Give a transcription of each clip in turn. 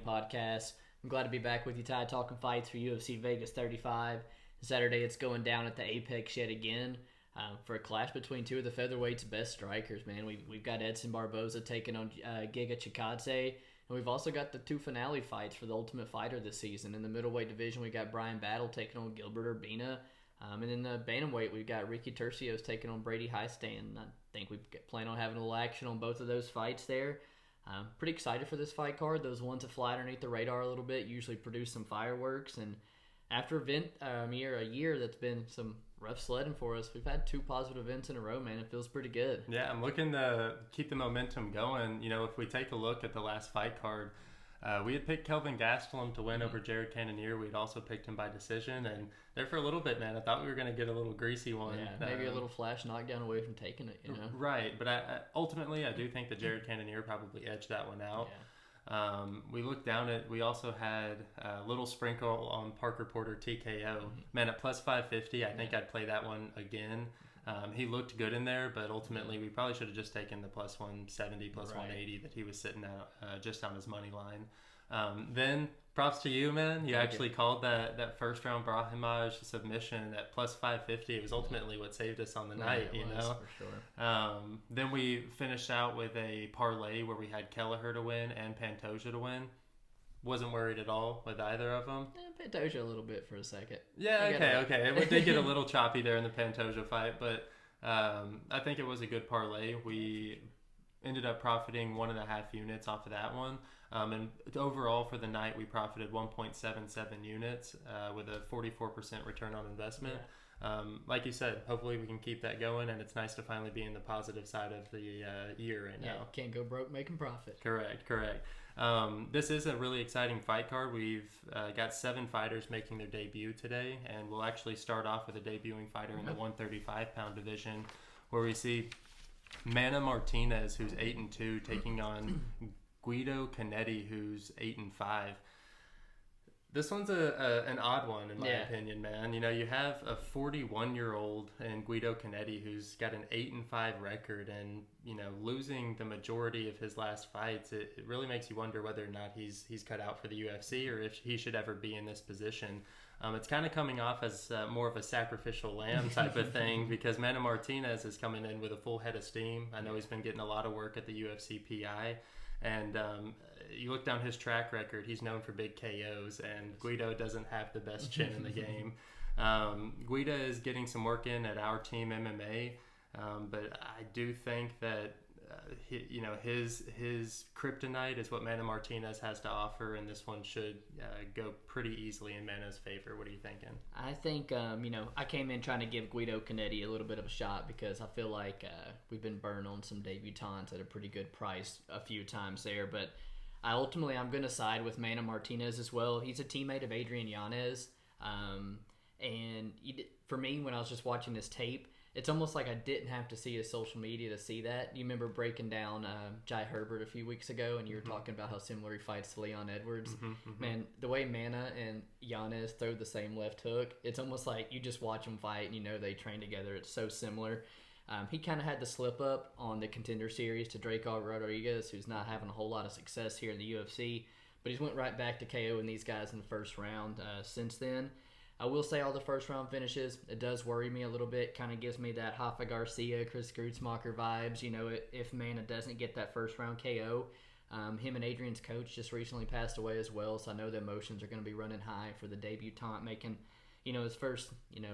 podcast. I'm glad to be back with you, Ty, talking fights for UFC Vegas 35. Saturday, it's going down at the Apex yet again for a clash between two of the featherweight's best strikers, man. We've got Edson Barboza taking on Giga Chikadze, and we've also got the two finale fights for the Ultimate Fighter this season. In the middleweight division, we got Bryan taking on Gilbert Urbina. And in the bantamweight, we've got Ricky Turcios taking on Brady Highstand. I think we plan on having a little action on both of those fights there. Pretty excited for this fight card. Those ones that fly underneath the radar a little bit usually produce some fireworks. And after a year that's been some rough sledding for us, we've had two positive events in a row, man. It feels pretty good. Yeah, I'm looking to keep the momentum going. You know, if we take a look at the last fight card, we had picked Kelvin Gastelum to win over Jared Cannonier. We'd also picked him by decision. And there for a little bit, man, I thought we were going to get a little greasy one. Yeah, maybe a little flash knockdown away from taking it, you know? Right, but ultimately, I do think that Jared Cannonier probably edged that one out. Yeah. We looked down at, we also had a little sprinkle on Parker Porter TKO. Man, at plus 550, I think I'd play that one again. He looked good in there, but ultimately we probably should have just taken the plus 170, plus 180 that he was sitting at just on his money line. Then props to you, man. You actually called that first round Brahimaj submission at plus 550. It was ultimately what saved us on the night, you know. For sure. Then we finished out with a parlay where we had Kelleher to win and Pantoja to win. Wasn't worried at all with either of them. Pantoja a little bit for a second. Yeah, okay. It did get a little choppy there in the Pantoja fight, but I think it was a good parlay. We ended up profiting 1.5 units off of that one. And overall for the night, we profited 1.77 units with a 44% return on investment. Yeah. Like you said, hopefully we can keep that going, and it's nice to finally be in the positive side of the year right now. Can't go broke making profit. Correct. This is a really exciting fight card. We've got 7 fighters making their debut today, and we'll actually start off with a debuting fighter in the 135-pound division, where we see Mana Martinez, who's 8-2, taking on Guido Cannetti, who's 8-5. This one's an odd one, in my opinion, man. You know, you have a 41-year-old in Guido Cannetti who's got an 8-5 record, and, you know, losing the majority of his last fights, it really makes you wonder whether or not he's cut out for the UFC or if he should ever be in this position. It's kind of coming off as more of a sacrificial lamb type of thing because Mana Martinez is coming in with a full head of steam. I know he's been getting a lot of work at the UFC PI. And you look down his track record, he's known for big KOs, and Guido doesn't have the best chin in the game. Guido is getting some work in at Our Team MMA, but I do think that his kryptonite is what Mana Martinez has to offer, and this one should go pretty easily in Mana's favor. What are you thinking? I think, I came in trying to give Guido Cannetti a little bit of a shot because I feel like we've been burned on some debutants at a pretty good price a few times there, but I'm going to side with Mana Martinez as well. He's a teammate of Adrian Yanez, and for me, when I was just watching this tape, it's almost like I didn't have to see his social media to see that. You remember breaking down Jai Herbert a few weeks ago, and you were talking about how similar he fights to Leon Edwards. Man, the way Mana and Yanez throw the same left hook, it's almost like you just watch them fight and you know they train together. It's so similar. He kind of had the slip up on the Contender Series to Draco Rodriguez, who's not having a whole lot of success here in the UFC, but he's went right back to KOing these guys in the first round since then. I will say all the first round finishes, it does worry me a little bit. Kind of gives me that Hoffa Garcia, Chris Grutzmacher vibes. You know, if Mana doesn't get that first round KO, him and Adrian's coach just recently passed away as well. So I know the emotions are going to be running high for the debutant making, his first,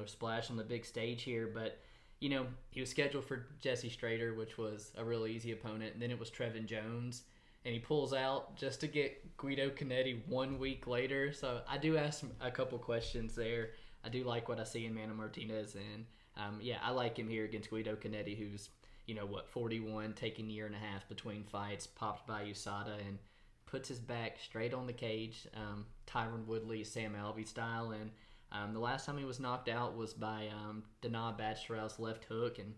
splash on the big stage here. But, he was scheduled for Jesse Strader, which was a real easy opponent. And then it was Trevin Jones. And he pulls out just to get Guido Cannetti 1 week later. So I do ask a couple questions there. I do like what I see in Mana Martinez. And, I like him here against Guido Cannetti, who's, 41, taking a year and a half between fights, popped by USADA, and puts his back straight on the cage, Tyron Woodley, Sam Alvey style. And the last time he was knocked out was by Dana Batstrau's left hook, and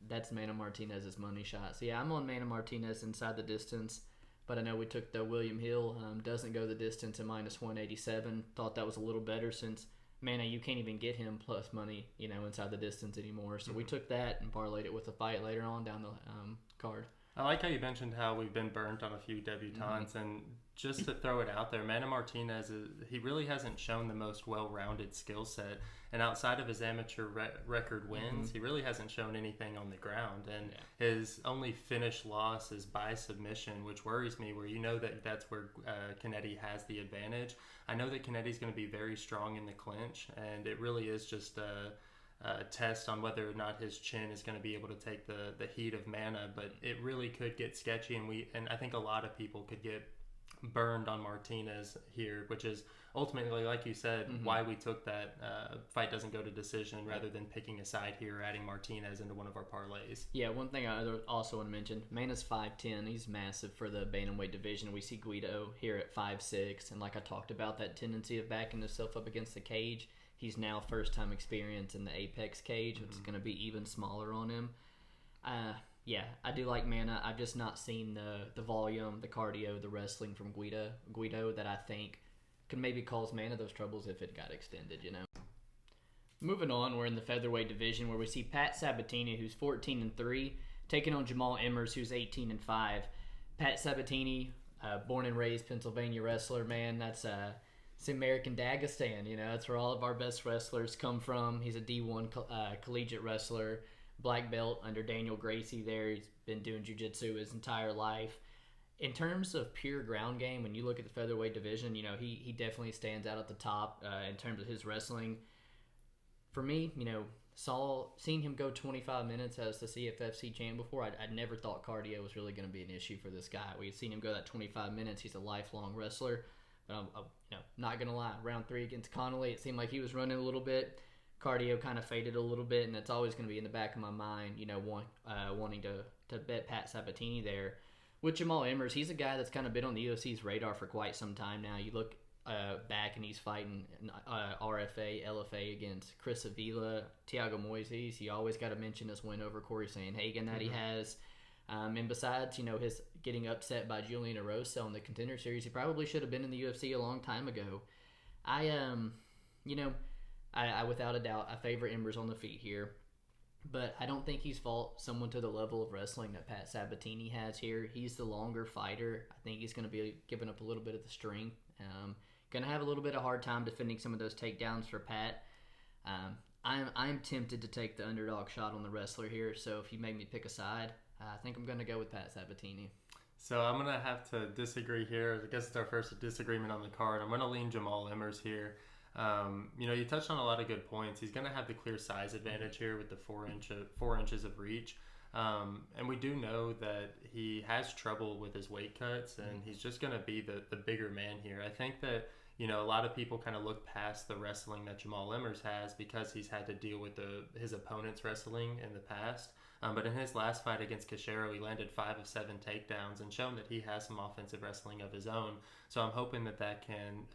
that's Mana Martinez's money shot. So, yeah, I'm on Mana Martinez inside the distance. But I know we took the William Hill, doesn't go the distance at minus 187. Thought that was a little better since, Mana, you can't even get him plus money, inside the distance anymore. So we took that and parlayed it with a fight later on down the card. I like how you mentioned how we've been burnt on a few debutantes, and just to throw it out there, Martinez, he really hasn't shown the most well-rounded skill set, and outside of his amateur record wins, he really hasn't shown anything on the ground, and his only finished loss is by submission, which worries me, where that's where Cannetti has the advantage. I know that Cannetti's going to be very strong in the clinch, and it really is just a test on whether or not his chin is going to be able to take the heat of mana, but it really could get sketchy, and I think a lot of people could get burned on Martinez here, which is ultimately, like you said, why we took that fight doesn't go to decision rather than picking a side here, adding Martinez into one of our parlays. Yeah, one thing I also want to mention, Mana's 5'10", he's massive for the bantamweight division. We see Guido here at 5'6", and like I talked about, that tendency of backing himself up against the cage. He's now first-time experience in the Apex cage, which is going to be even smaller on him. Yeah, I do like Mana. I've just not seen the volume, the cardio, the wrestling from Guido that I think could maybe cause Mana those troubles if it got extended, Moving on, we're in the featherweight division where we see Pat Sabatini, who's 14-3, taking on Jamall Emmers, who's 18-5. Pat Sabatini, born and raised Pennsylvania wrestler, man, that's it's American Dagestan, that's where all of our best wrestlers come from. He's a D1 collegiate wrestler, black belt under Daniel Gracie there. He's been doing jiu-jitsu his entire life. In terms of pure ground game, when you look at the featherweight division, he definitely stands out at the top in terms of his wrestling. For me, seeing him go 25 minutes as the CFFC champ before, I never thought cardio was really going to be an issue for this guy. We've seen him go that 25 minutes. He's a lifelong wrestler. But I'm not going to lie, round 3 against Connolly, it seemed like he was running a little bit. Cardio kind of faded a little bit, and it's always going to be in the back of my mind, wanting to bet Pat Sabatini there. With Jamall Emmers, he's a guy that's kind of been on the UFC's radar for quite some time now. You look back, and he's fighting RFA, LFA against Chris Avila, Thiago Moises. You always got to mention his win over Corey Sandhagen that he has. And besides, his getting upset by Julian Erosa in the Contender Series, he probably should have been in the UFC a long time ago. I without a doubt, I favor Emmers on the feet here. But I don't think he's fought someone to the level of wrestling that Pat Sabatini has here. He's the longer fighter. I think he's going to be giving up a little bit of the strength. Going to have a little bit of hard time defending some of those takedowns for Pat. I'm tempted to take the underdog shot on the wrestler here. So if you make me pick a side, I think I'm going to go with Pat Sabatini. So I'm going to have to disagree here. I guess it's our first disagreement on the card. I'm going to lean Jamall Emmers here. You touched on a lot of good points. He's going to have the clear size advantage here with the 4 inches of reach. And we do know that he has trouble with his weight cuts, and he's just going to be the bigger man here. I think that, a lot of people kind of look past the wrestling that Jamall Emmers has because he's had to deal with his opponent's wrestling in the past. But in his last fight against Cachero, he landed 5 of 7 takedowns and shown that he has some offensive wrestling of his own. So I'm hoping that can,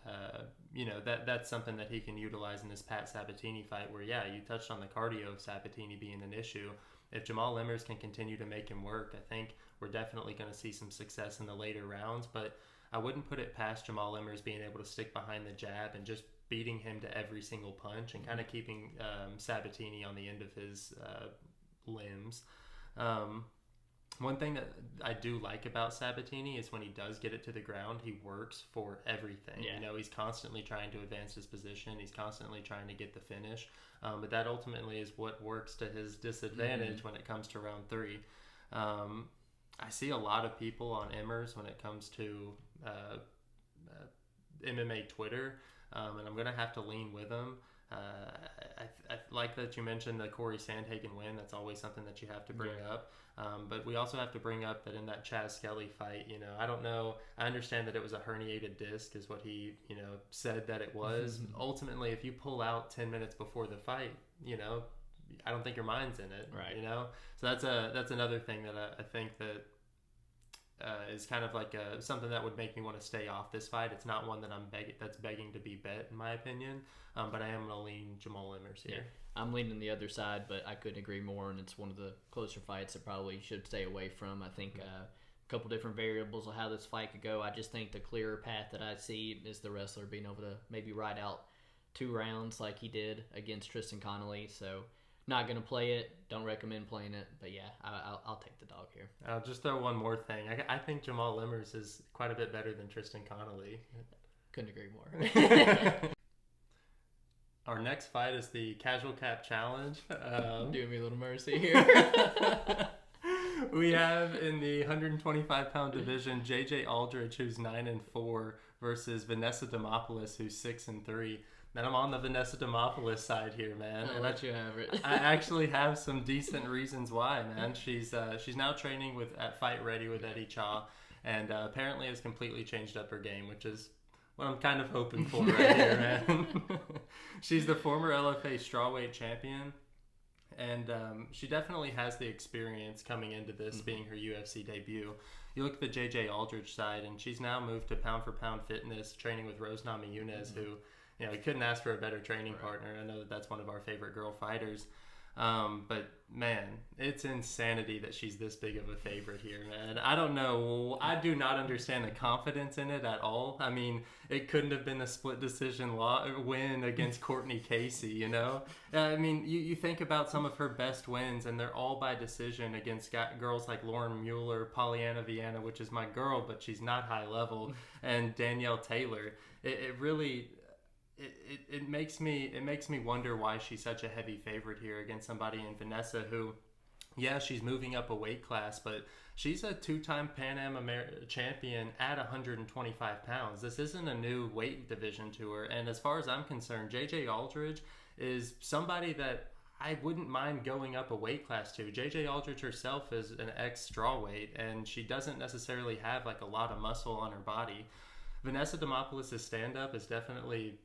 that's something that he can utilize in this Pat Sabatini fight where, you touched on the cardio of Sabatini being an issue. If Jamall Emmers can continue to make him work, I think we're definitely going to see some success in the later rounds. But I wouldn't put it past Jamall Emmers being able to stick behind the jab and just beating him to every single punch and kind of keeping Sabatini on the end of his limbs. One thing that I do like about Sabatini is when he does get it to the ground, he works for everything. He's constantly trying to advance his position. He's constantly trying to get the finish. But that ultimately is what works to his disadvantage when it comes to round 3. I see a lot of people on Emmers when it comes to MMA Twitter, and I'm going to have to lean with them. I like that you mentioned the Corey Sandhagen win. That's always something that you have to bring up. But we also have to bring up that in that Chaz Skelly fight, I don't know. I understand that it was a herniated disc is what he, said that it was. Ultimately, if you pull out 10 minutes before the fight, I don't think your mind's in it. Right. So that's another thing that I think that is kind of like something that would make me want to stay off this fight. It's not one that that's begging to be bet, in my opinion. But I am going to lean Jamall Emmers here. Yeah, I'm leaning the other side, but I couldn't agree more. And it's one of the closer fights that probably should stay away from. I think a couple different variables of how this fight could go. I just think the clearer path that I see is the wrestler being able to maybe ride out 2 rounds like he did against Tristan Connolly. So Not going to play it. Don't recommend playing it. But yeah, I'll take the dog here. I'll just throw one more thing. I think Jamall Emmers is quite a bit better than Tristan Connolly. Couldn't agree more. Our next fight is the Casual Cap Challenge. Doing me a little mercy here. We have in the 125-pound division JJ Aldrich, who's 9-4, versus Vanessa Demopoulos, who's 6-3. Man, I'm on the Vanessa Demopoulos side here, man. I'll let you have it. I actually have some decent reasons why, man. She's now training at Fight Ready with Eddie Cha, and apparently has completely changed up her game, which is what I'm kind of hoping for right here, man. She's the former LFA strawweight champion, and she definitely has the experience coming into this being her UFC debut. You look at the JJ Aldrich side, and she's now moved to Pound for Pound Fitness, training with Rose Namajunas, who, you know, we couldn't ask for a better training partner. I know that's one of our favorite girl fighters. But man, it's insanity that she's this big of a favorite here, man. I don't know. I do not understand the confidence in it at all. I mean, it couldn't have been a split decision win against Courtney Casey, you know? I mean, you think about some of her best wins, and they're all by decision against girls like Lauren Mueller, Pollyanna Viana, which is my girl, but she's not high level, and Danielle Taylor. It really... It makes me wonder why she's such a heavy favorite here against somebody in Vanessa who, yeah, she's moving up a weight class, but she's a 2-time Pan Am champion at 125 pounds. This isn't a new weight division to her, and as far as I'm concerned, JJ Aldrich is somebody that I wouldn't mind going up a weight class to. JJ Aldrich herself is an ex-strawweight, and she doesn't necessarily have like a lot of muscle on her body. Vanessa Demopoulos' stand-up is definitely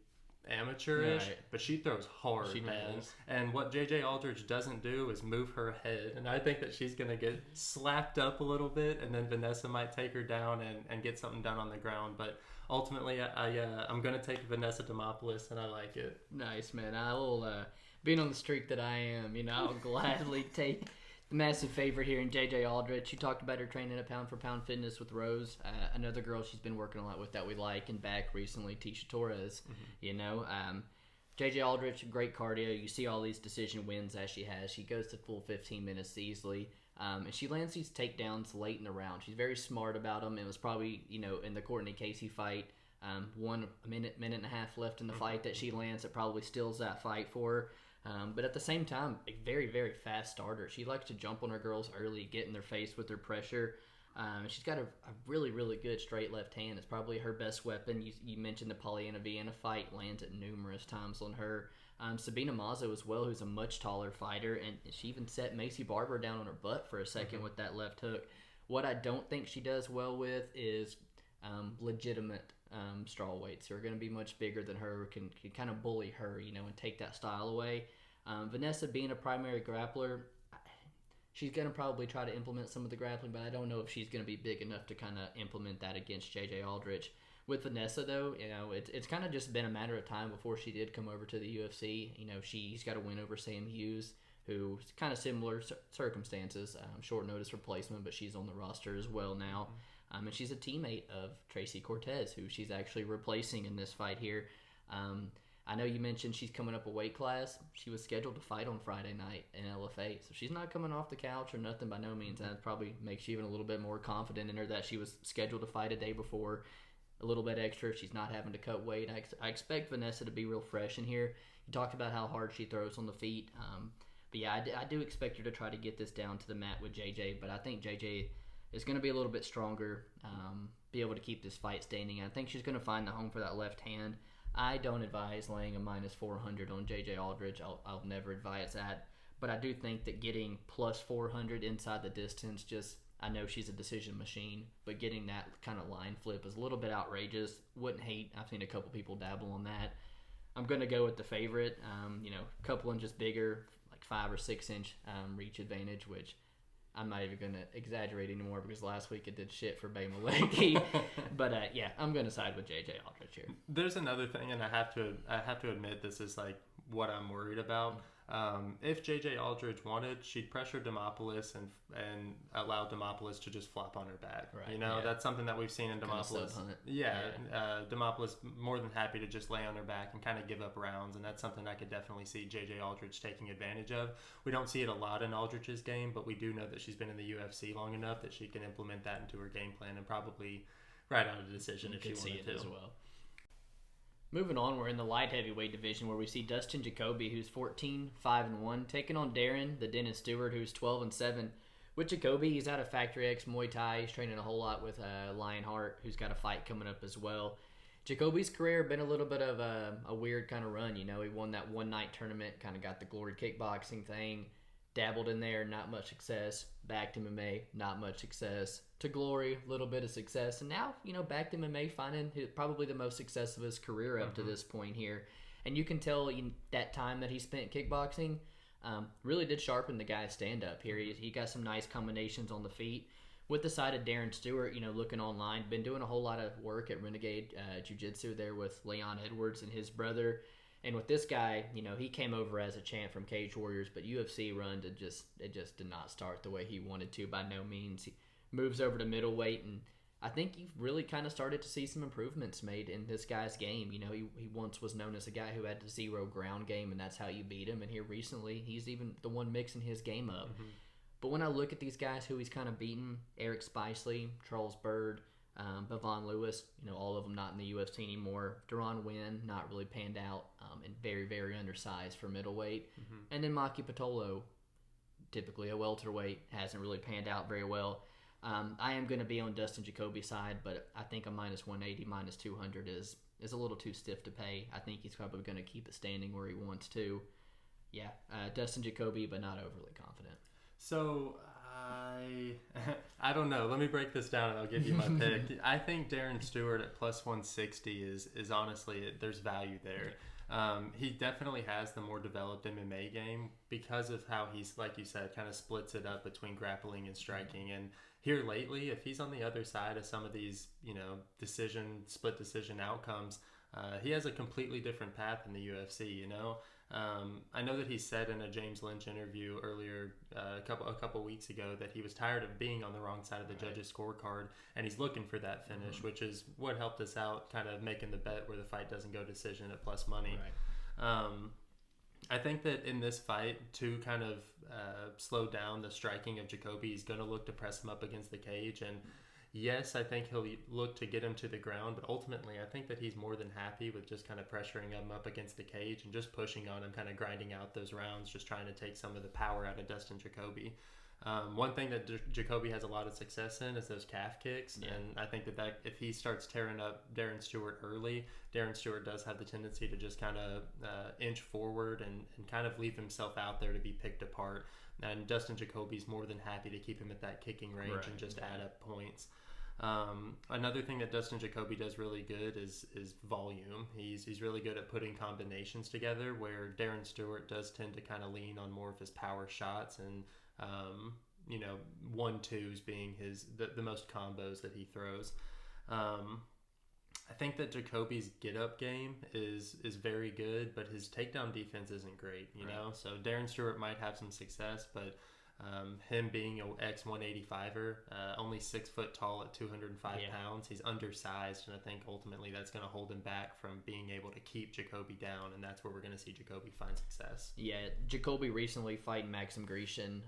amateurish, right, but she throws hard, man. And what JJ Aldrich doesn't do is move her head, and I think that she's gonna get slapped up a little bit, and then Vanessa might take her down and get something done on the ground. But ultimately, I'm gonna take Vanessa Demopoulos, and I like it. Nice, man. I will, being on the streak that I am, you know, I'll gladly take the massive favorite here in JJ Aldrich. You talked about her training at Pound for Pound Fitness with Rose, another girl she's been working a lot with that we like, and back recently, Tisha Torres. You know, JJ Aldrich, great cardio. You see all these decision wins as she has. She goes to full 15 minutes easily, and she lands these takedowns late in the round. She's very smart about them. It was probably, you know, in the Courtney Casey fight, 1 minute and a half left in the fight that she lands. It probably steals that fight for her. But at the same time, a very, very fast starter. She likes to jump on her girls early, get in their face with her pressure. She's got a really, really good straight left hand. It's probably her best weapon. You mentioned the Pollyanna Viana fight, lands it numerous times on her. Sabina Mazo as well, who's a much taller fighter, and she even set Macy Barber down on her butt for a second with that left hook. What I don't think she does well with is legitimate strawweights who are going to be much bigger than her, can kind of bully her, you know, and take that style away. Vanessa being a primary grappler, she's going to probably try to implement some of the grappling, but I don't know if she's going to be big enough to kind of implement that against JJ Aldrich. With Vanessa, though, you know, it's kind of just been a matter of time before she did come over to the UFC. You know, she's got a win over Sam Hughes, who's kind of similar circumstances, short notice replacement, but she's on the roster as well now. And she's a teammate of Tracy Cortez, who she's actually replacing in this fight here. I know you mentioned she's coming up a weight class. She was scheduled to fight on Friday night in LFA, so she's not coming off the couch or nothing by no means. That probably makes you even a little bit more confident in her that she was scheduled to fight a day before, a little bit extra. She's not having to cut weight. I expect Vanessa to be real fresh in here. You talked about how hard she throws on the feet. But yeah, I do expect her to try to get this down to the mat with JJ, but I think JJ is going to be a little bit stronger, be able to keep this fight standing. I think she's going to find the home for that left hand. I don't advise laying a minus 400 on JJ Aldrich. I'll never advise that. But I do think that getting plus 400 inside the distance, I know she's a decision machine, but getting that kind of line flip is a little bit outrageous. Wouldn't hate. I've seen a couple people dabble on that. I'm going to go with the favorite, you know, a couple inches bigger, like 5 or 6 inch reach advantage, which I'm not even going to exaggerate anymore because last week it did shit for Bay Malecki. But yeah, I'm going to side with JJ Aldrich here. There's another thing, and I have to admit this is like what I'm worried about. If JJ Aldrich wanted, she'd pressure Demopoulos and allow Demopoulos to just flop on her back. Right. That's something that we've seen in Demopoulos. Demopoulos more than happy to just lay on her back and kind of give up rounds, and that's something I could definitely see JJ Aldrich taking advantage of. We don't see it a lot in Aldrich's game, but we do know that she's been in the UFC long enough that she can implement that into her game plan and probably write out a decision if she wanted to. As well. Moving on, we're in the light heavyweight division where we see Dustin Jacoby, who's 14-5-1, taking on Darren, the Dennis Stewart, who's 12-7. With Jacoby, he's out of Factory X Muay Thai. He's training a whole lot with Lionheart, who's got a fight coming up as well. Jacoby's career been a little bit of a weird kind of run. He won that one-night tournament, kind of got the Glory kickboxing thing, dabbled in there, not much success. Back to MMA, not much success. To Glory, a little bit of success. And now, back to MMA, finding probably the most success of his career up to this point here. And you can tell that time that he spent kickboxing really did sharpen the guy's stand-up here. He got some nice combinations on the feet. With the side of Darren Stewart, looking online, been doing a whole lot of work at Renegade Jiu-Jitsu there with Leon Edwards and his brother. And with this guy, he came over as a champ from Cage Warriors, but UFC run it just did not start the way he wanted to by no means. He moves over to middleweight, and I think you've really kind of started to see some improvements made in this guy's game. He once was known as a guy who had a zero ground game, and that's how you beat him. And here recently, he's even the one mixing his game up. Mm-hmm. But when I look at these guys who he's kind of beaten, Eric Spicely, Charles Bird, Bavon Lewis, all of them not in the UFC anymore. Duran Wynn, not really panned out, and very, very undersized for middleweight. Mm-hmm. And then Maki Pitolo, typically a welterweight, hasn't really panned out very well. I am going to be on Dustin Jacoby's side, but I think a minus 180, minus 200 is a little too stiff to pay. I think he's probably going to keep it standing where he wants to. Yeah, Dustin Jacoby, but not overly confident. So I don't know. Let me break this down and I'll give you my pick. I think Darren Stewart at plus 160 is honestly, there's value there. He definitely has the more developed MMA game because of how he's, like you said, kind of splits it up between grappling and striking. And here lately, if he's on the other side of some of these, split decision outcomes, he has a completely different path in the UFC, I know that he said in a James Lynch interview earlier a couple weeks ago that he was tired of being on the wrong side of the judges' scorecard, and he's looking for that finish, which is what helped us out, kind of making the bet where the fight doesn't go decision at plus money. Right. I think that in this fight, to kind of slow down the striking of Jacoby, he's going to look to press him up against the cage, and yes, I think he'll look to get him to the ground, but ultimately I think that he's more than happy with just kind of pressuring him up against the cage and just pushing on him, kind of grinding out those rounds, just trying to take some of the power out of Dustin Jacoby. One thing that Jacoby has a lot of success in is those calf kicks, and I think that if he starts tearing up Darren Stewart early, Darren Stewart does have the tendency to just kind of inch forward and kind of leave himself out there to be picked apart. And Dustin Jacoby's more than happy to keep him at that kicking range and just add up points. Another thing that Dustin Jacoby does really good is volume. He's really good at putting combinations together, where Darren Stewart does tend to kind of lean on more of his power shots and 1-2s being the most combos that he throws. I think that Jacoby's get-up game is very good, but his takedown defense isn't great, you know? So Darren Stewart might have some success, but him being an ex-185er, only 6 foot tall at 205 pounds, he's undersized, and I think ultimately that's going to hold him back from being able to keep Jacoby down, and that's where we're going to see Jacoby find success. Yeah, Jacoby recently fighting Maxim Grishin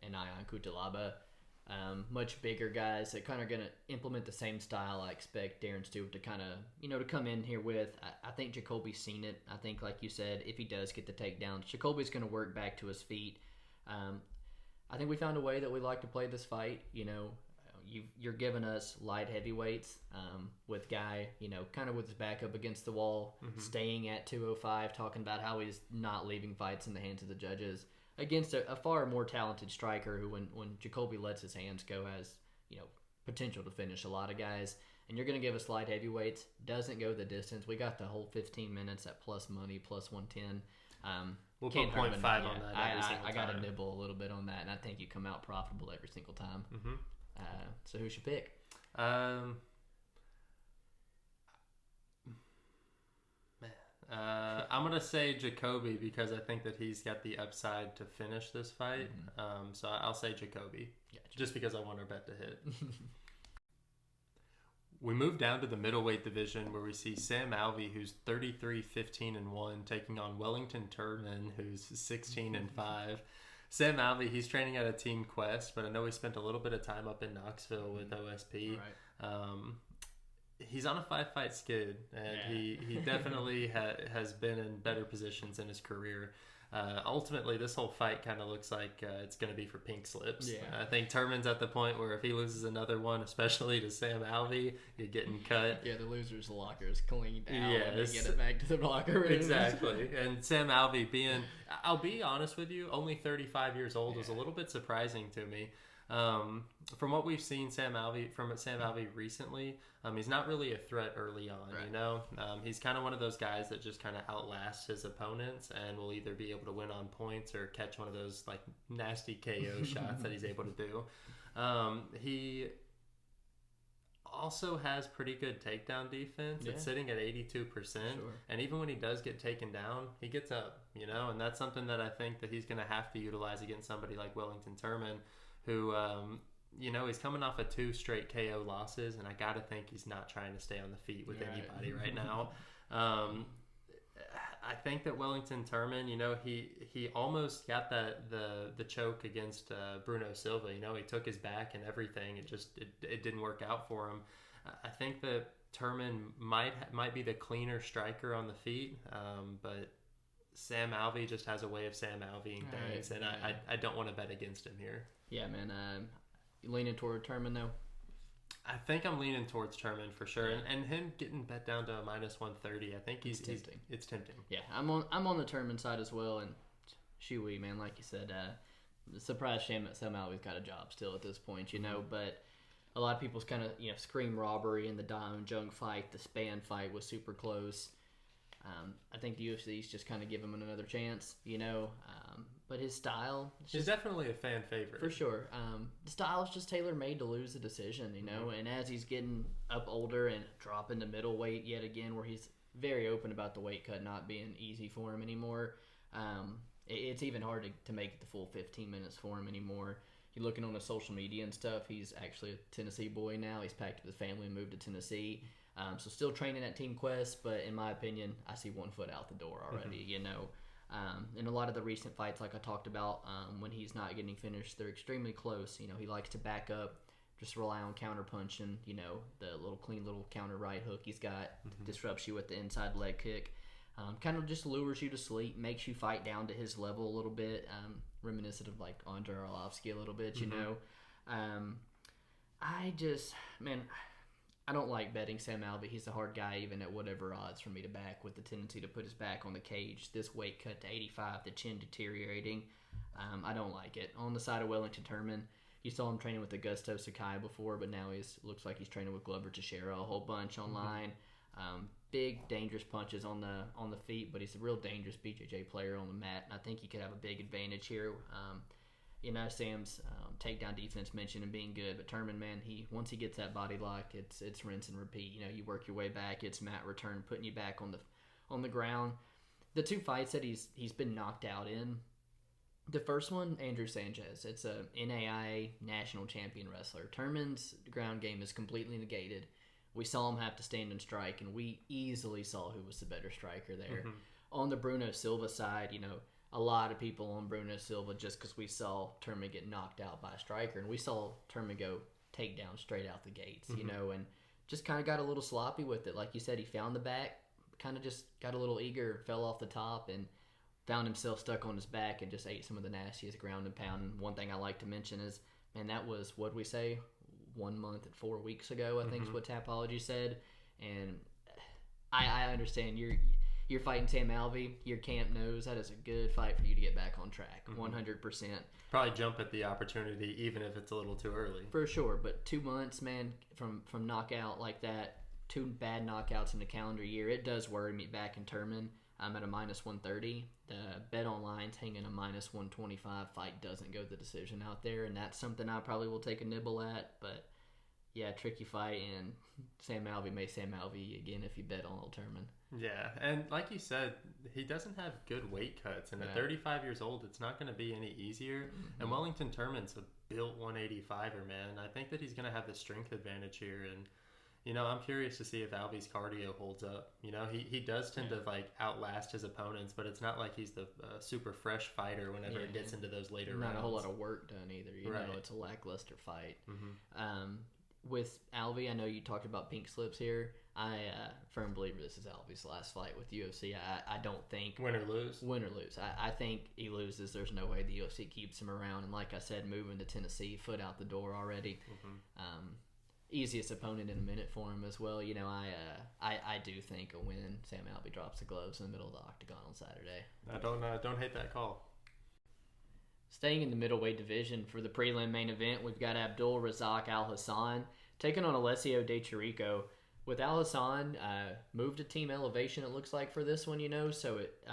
and Ion Kutalaba. Much bigger guys that kind of going to implement the same style I expect Darren Stewart to kind of, to come in here with. I think Jacoby's seen it. I think, like you said, if he does get the takedowns, Jacoby's going to work back to his feet. I think we found a way that we like to play this fight. You're giving us light heavyweights with Guy, kind of with his back up against the wall, staying at 205, talking about how he's not leaving fights in the hands of the judges, against a far more talented striker who, when Jacoby lets his hands go, has potential to finish a lot of guys. And you're going to give us light heavyweights, doesn't go the distance. We got the whole 15 minutes at plus money, plus 110. We'll put 0.5 on that every single time. I got to nibble a little bit on that, and I think you come out profitable every single time. So who should pick? Man, I'm going to say Jacoby because I think that he's got the upside to finish this fight. So I'll say Jacoby. Gotcha. Just because I want our bet to hit. We move down to the middleweight division where we see Sam Alvey, who's 33-15-1, taking on Wellington Turman, who's 16-5. Sam Alvey, he's training at a Team Quest, but I know he spent a little bit of time up in Knoxville with OSP. Right. He's on a 5-fight skid, and he definitely has been in better positions in his career. Ultimately, this whole fight kind of looks like it's going to be for pink slips. Yeah. I think Turman's at the point where if he loses another one, especially to Sam Alvey, you're getting cut. Yeah, the loser's locker is cleaned out and they get it back to the locker room. Exactly. And Sam Alvey being, I'll be honest with you, only 35 years old was a little bit surprising to me. From what we've seen Sam Alvey recently, he's not really a threat early on, right. You know. He's kind of one of those guys that just kind of outlasts his opponents and will either be able to win on points or catch one of those like nasty KO shots that he's able to do. He also has pretty good takedown defense. It's sitting at 82%, and even when he does get taken down, he gets up, you know, and that's something that I think that he's going to have to utilize against somebody like Wellington Turman, who, you know, he's coming off of 2 straight KO losses, and I got to think he's not trying to stay on the feet with anybody right now. I think that Wellington Turman, you know, he almost got the choke against Bruno Silva. You know, he took his back and everything. It didn't work out for him. I think that Turman might be the cleaner striker on the feet, but Sam Alvey just has a way of Sam Alveying things, and I don't want to bet against him here. Yeah, man. You leaning toward Turman, though? I think I'm leaning towards Turman for sure, and him getting bet down to a -130. I think it's tempting. Yeah, I'm on the Turman side as well, and shoo-wee, man, like you said, surprised shame that Sam Alvey's got a job still at this point, you know. But a lot of people's kind of scream robbery in the Dom Jung fight. The Span fight was super close. I think the UFC's just kind of give him another chance, you know. But his style... He's definitely a fan favorite. For sure. The style is just tailor-made to lose the decision, you know. And as he's getting up older and dropping to middleweight yet again, where he's very open about the weight cut not being easy for him anymore, it's even hard to make the full 15 minutes for him anymore. You're looking on his social media and stuff, he's actually a Tennessee boy now. He's packed up his family and moved to Tennessee. So still training at Team Quest, but in my opinion, I see one foot out the door already, you know. In a lot of the recent fights, like I talked about, when he's not getting finished, they're extremely close. You know, he likes to back up, just rely on counter punching, you know, the little clean little counter right hook he's got, disrupts you with the inside leg kick. Kind of just lures you to sleep, makes you fight down to his level a little bit, reminiscent of like Andrei Arlovsky a little bit, you know. I don't like betting Sam Alvey. He's a hard guy even at whatever odds for me to back, with the tendency to put his back on the cage. This weight cut to 85, the chin deteriorating. I don't like it. On the side of Wellington Turman, you saw him training with Augusto Sakai before, but now looks like he's training with Glover Teixeira a whole bunch online. Big, dangerous punches on the feet, but he's a real dangerous BJJ player on the mat, and I think he could have a big advantage here. You know, Sam's takedown defense mentioned and being good, but Turman, man, once he gets that body lock, it's rinse and repeat. You know, you work your way back, it's mat return, putting you back on the ground. The 2 fights that he's been knocked out in, the first one, Andrew Sanchez, it's a NAIA national champion wrestler. Turman's ground game is completely negated. We saw him have to stand and strike, and we easily saw who was the better striker there. On the Bruno Silva side, you know, a lot of people on Bruno Silva just because we saw Turman get knocked out by a striker, and we saw Turman go take down straight out the gates, you know, and just kind of got a little sloppy with it. Like you said, he found the back, kind of just got a little eager, fell off the top, and found himself stuck on his back and just ate some of the nastiest ground and pound. And one thing I like to mention is, man, that was, what'd we say, 1 month and 4 weeks ago, I think is what Tapology said. And I understand you're fighting Sam Alvey. Your camp knows that is a good fight for you to get back on track, 100%. Probably jump at the opportunity, even if it's a little too early. For sure, but 2 months, man, from knockout like that, 2 bad knockouts in the calendar year, it does worry me back in Turman. I'm at a -130. The bet online's hanging a -125. Fight doesn't go the decision out there, and that's something I probably will take a nibble at. But yeah, tricky fight, and Sam Alvey may Sam Alvey again if you bet on old Turman. Yeah, and like you said, he doesn't have good weight cuts, and at 35 years old, it's not going to be any easier. Mm-hmm. And Wellington Turman's a built 185er, man. I think that he's going to have the strength advantage here, and I'm curious to see if Alvey's cardio holds up. He does tend to like outlast his opponents, but it's not like he's the super fresh fighter whenever it gets into those later rounds. Not a whole lot of work done either. You know, it's a lackluster fight. Mm-hmm. With Alvey, I know you talked about pink slips here. I firm believer this is Alvey's last fight with UFC. I don't think win or lose. I think he loses. There's no way the UFC keeps him around. And like I said, moving to Tennessee, foot out the door already. Mm-hmm. Easiest opponent in a minute for him as well. I do think a win. Sam Alvey drops the gloves in the middle of the octagon on Saturday. I don't hate that call. Staying in the middleweight division for the prelim main event, we've got Abdul, Razak, Alhassan taking on Alessio de Chirico. With Alhassan, moved to Team Elevation, it looks like, for this one, so it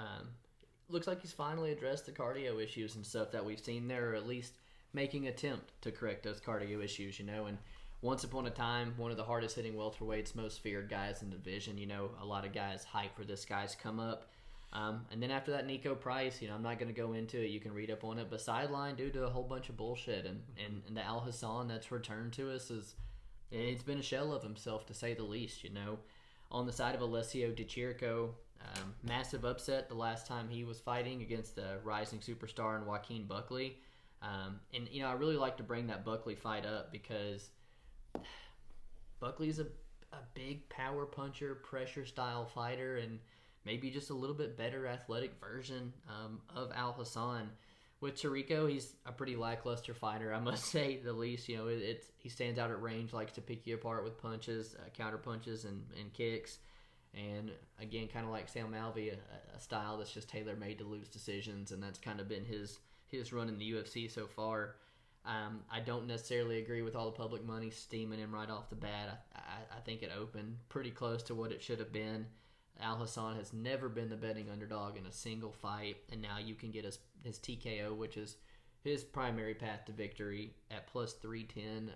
looks like he's finally addressed the cardio issues and stuff that we've seen there, or at least making an attempt to correct those cardio issues, and once upon a time, one of the hardest hitting welterweights, most feared guys in the division, a lot of guys hype for this guy's come up. And then after that, Nico Price, I'm not going to go into it. You can read up on it. But sidelined due to a whole bunch of bullshit. And the Alhassan that's returned to us it's been a shell of himself, to say the least, On the side of Alessio de Chirico, massive upset the last time he was fighting against the rising superstar in Joaquin Buckley. And I really like to bring that Buckley fight up because Buckley's a big power puncher, pressure style fighter, and maybe just a little bit better athletic version of Alhassan. With Chirico, he's a pretty lackluster fighter, I must say the least. He stands out at range, likes to pick you apart with punches, counter punches, and kicks. And again, kind of like Sam Alvey, a style that's just tailor made to lose decisions, and that's kind of been his run in the UFC so far. I don't necessarily agree with all the public money steaming him right off the bat. I think it opened pretty close to what it should have been. Alhassan has never been the betting underdog in a single fight, and now you can get his TKO, which is his primary path to victory, at plus 310.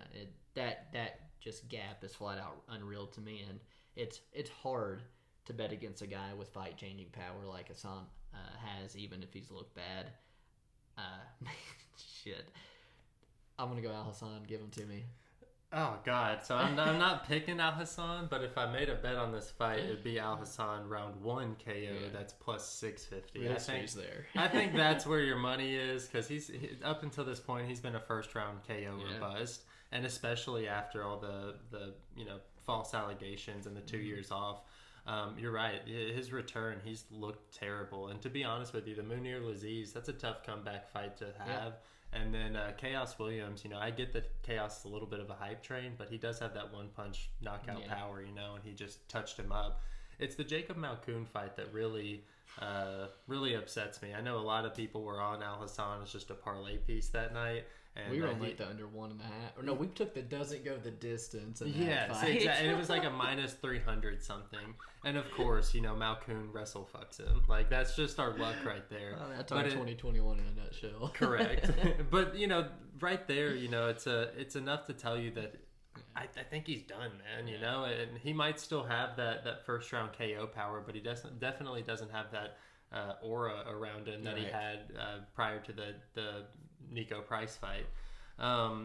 That just gap is flat out unreal to me, and it's hard to bet against a guy with fight changing power like Hassan has, even if he's looked bad. Shit. I'm gonna go Alhassan. Give him to me. Oh God! So I'm not picking Alhassan, but if I made a bet on this fight, it'd be Alhassan round 1 KO. Yeah. That's plus 650. I think that's where your money is, because he's up until this point he's been a first round KO or bust, and especially after all the false allegations and the 2 years off. You're right. His return, he's looked terrible. And to be honest with you, the Munir Laziz, that's a tough comeback fight to have. Yeah. And then Chaos Williams, I get that Chaos is a little bit of a hype train, but he does have that one-punch knockout power, and he just touched him up. It's the Jacob Malkoun fight that really upsets me. I know a lot of people were on Alhassan as just a parlay piece that night. And we were on like the under 1.5. Or no, we took the doesn't go the distance. In that fight. Exactly. And it was like a minus 300 something. And of course, Malkoun wrestle fucks him. Like, that's just our luck right there. Well, that's our 2021 in a nutshell. Correct. But right there, it's enough to tell you that I think he's done, man. And he might still have that first round KO power, but he definitely doesn't have that aura around him that he had prior to the Nico Price fight.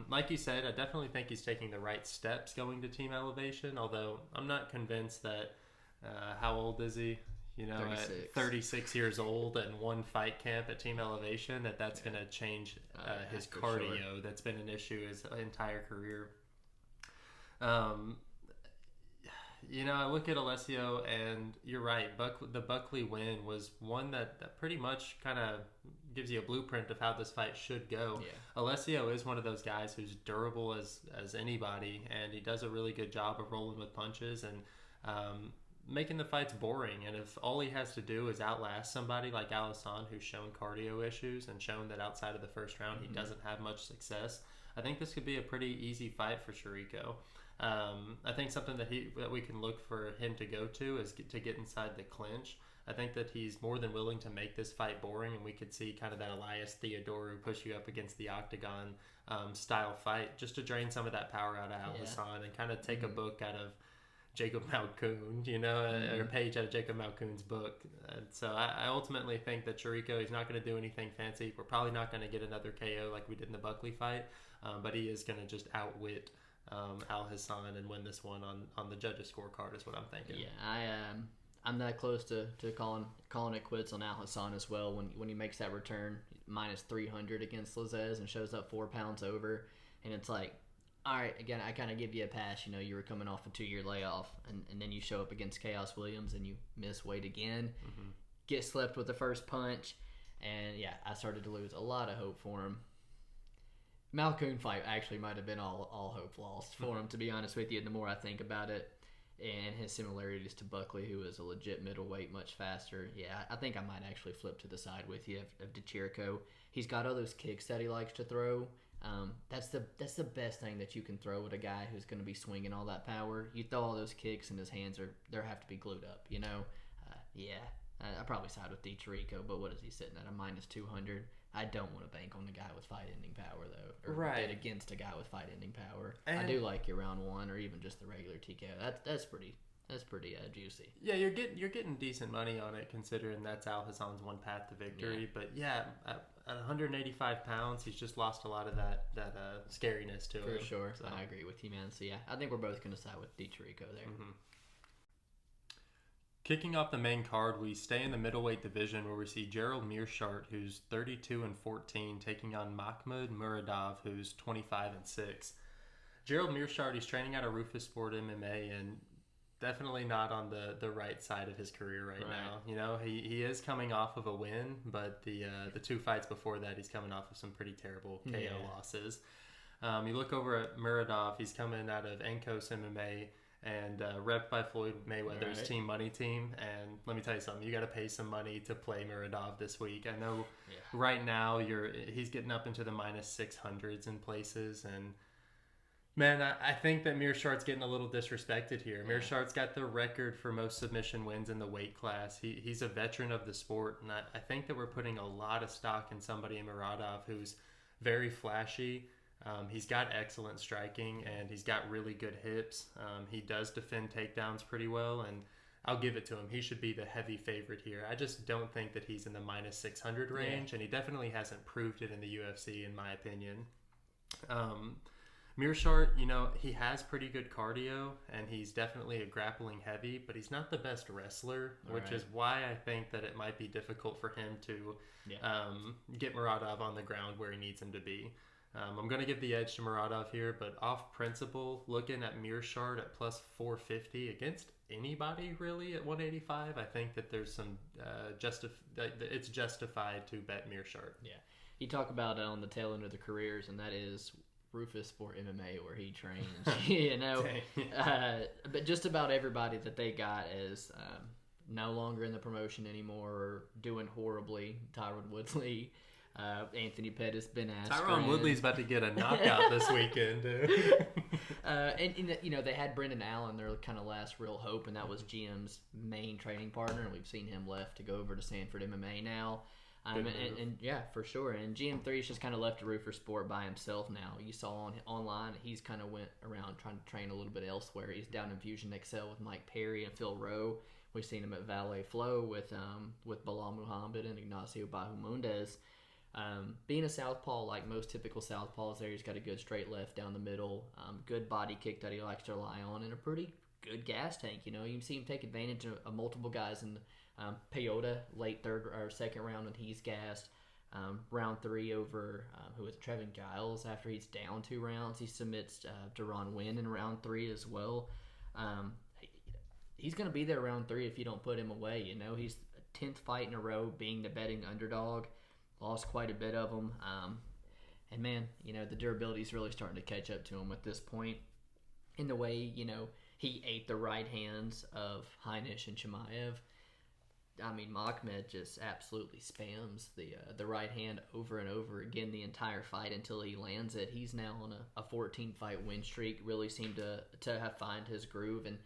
Like you said, I definitely think he's taking the right steps going to Team Elevation, although I'm not convinced that how old is he? 36. At 36 years old and one fight camp at Team Elevation, that's going to change his cardio. Sure. That's been an issue his entire career. I look at Alessio, and you're right. The Buckley win was one that pretty much kind of gives you a blueprint of how this fight should go. Yeah. Alessio is one of those guys who's durable as anybody, and he does a really good job of rolling with punches and making the fights boring. And if all he has to do is outlast somebody like Alhassan, who's shown cardio issues and shown that outside of the first round he doesn't have much success, I think this could be a pretty easy fight for Chirico. I think something that we can look for him to go to is to get inside the clinch. I think that he's more than willing to make this fight boring, and we could see kind of that Elias Theodorou push you up against the octagon style fight, just to drain some of that power out of Alhassan and kind of take a book out of Jacob Malkoun, or a page out of Jacob Malkoun's book. So I ultimately think that Chirico, he's not going to do anything fancy. We're probably not going to get another KO like we did in the Buckley fight, but he is going to just outwit Alhassan and win this one on the judges' scorecard is what I'm thinking. Yeah, I'm that close to calling it quits on Alhassan as well. When he makes that return minus 300 against Lazez and shows up 4 pounds over, and it's like, all right, again, I kind of give you a pass. You were coming off a 2-year layoff, and then you show up against Chaos Williams and you miss weight again, get slept with the first punch, and yeah, I started to lose a lot of hope for him. Malkoun fight actually might have been all hope lost for him, to be honest with you, the more I think about it. And his similarities to Buckley, who is a legit middleweight, much faster. Yeah, I think I might actually flip to the side with you of Chirico. He's got all those kicks that he likes to throw. That's the best thing that you can throw at a guy who's going to be swinging all that power. You throw all those kicks, and his hands they have to be glued up. I probably side with Chirico, but what is he sitting at, a minus 200? I don't want to bank on the guy with fight-ending power, though, or bet against a guy with fight-ending power. And I do like your round one, or even just the regular TKO. That's pretty juicy. Yeah, you're getting decent money on it, considering that's Alhassan's one path to victory. Yeah. But yeah, at 185 pounds, he's just lost a lot of that scariness to him. For sure, so. I agree with you, man. So yeah, I think we're both going to side with Chirico there. Kicking off the main card, we stay in the middleweight division where we see Gerald Meerschaert, who's 32-14, taking on Makhmud Muradov, who's 25-6. Gerald Meerschaert, he's training out of Rufus Sport MMA and definitely not on the right side of his career right now. He is coming off of a win, but the 2 fights before that, he's coming off of some pretty terrible KO losses. You look over at Muradov, he's coming out of Encos MMA and repped by Floyd Mayweather's Team Money team. And let me tell you something, you got to pay some money to play Muradov this week. I know right now he's getting up into the minus 600s in places, and man, I think that Meerschaert's getting a little disrespected here. Meerschaert's got the record for most submission wins in the weight class. He's a veteran of the sport, and I think that we're putting a lot of stock in somebody in Muradov who's very flashy. He's got excellent striking, and he's got really good hips. He does defend takedowns pretty well, and I'll give it to him. He should be the heavy favorite here. I just don't think that he's in the minus 600 range, and he definitely hasn't proved it in the UFC, in my opinion. Meerschaert, he has pretty good cardio, and he's definitely a grappling heavy, but he's not the best wrestler, which is why I think that it might be difficult for him to get Muradov on the ground where he needs him to be. I'm going to give the edge to Muradov here, but off principle, looking at Meerschaert at plus 450 against anybody really at 185, I think that there's some it's justified to bet Meerschaert. Yeah, you talk about it on the tail end of the careers, and that is Rufus Sport MMA where he trains. But just about everybody that they got is no longer in the promotion anymore or doing horribly. Tyron Woodley. Anthony Pettis, Ben Askren. Tyron Woodley's about to get a knockout this weekend, dude. And they had Brendan Allen, their kind of last real hope, and that was GM's main training partner. And we've seen him left to go over to Sanford MMA now. And yeah, for sure. And GM3's just kind of left to Rufus Sport by himself now. You saw online, he's kind of went around trying to train a little bit elsewhere. He's down in Fusion XL with Mike Perry and Phil Rowe. We've seen him at Valet Flow with Bilal Muhammad and Ignacio Bahamundes. Being a southpaw, like most typical southpaws there, he's got a good straight left down the middle, good body kick that he likes to rely on, and a pretty good gas tank. You see him take advantage of multiple guys in Peyote late third or second round when he's gassed. Round 3 over Trevin Giles after he's down 2 rounds. He submits Deron Wynn in round 3 as well. He's going to be there round 3 if you don't put him away. He's 10th fight in a row being the betting underdog. Lost quite a bit of them. And man, the durability is really starting to catch up to him at this point. In the way, he ate the right hands of Heinisch and Chimaev. I mean, Makhmud just absolutely spams the right hand over and over again the entire fight until he lands it. He's now on a 14-fight win streak. Really seemed to have find his groove. And,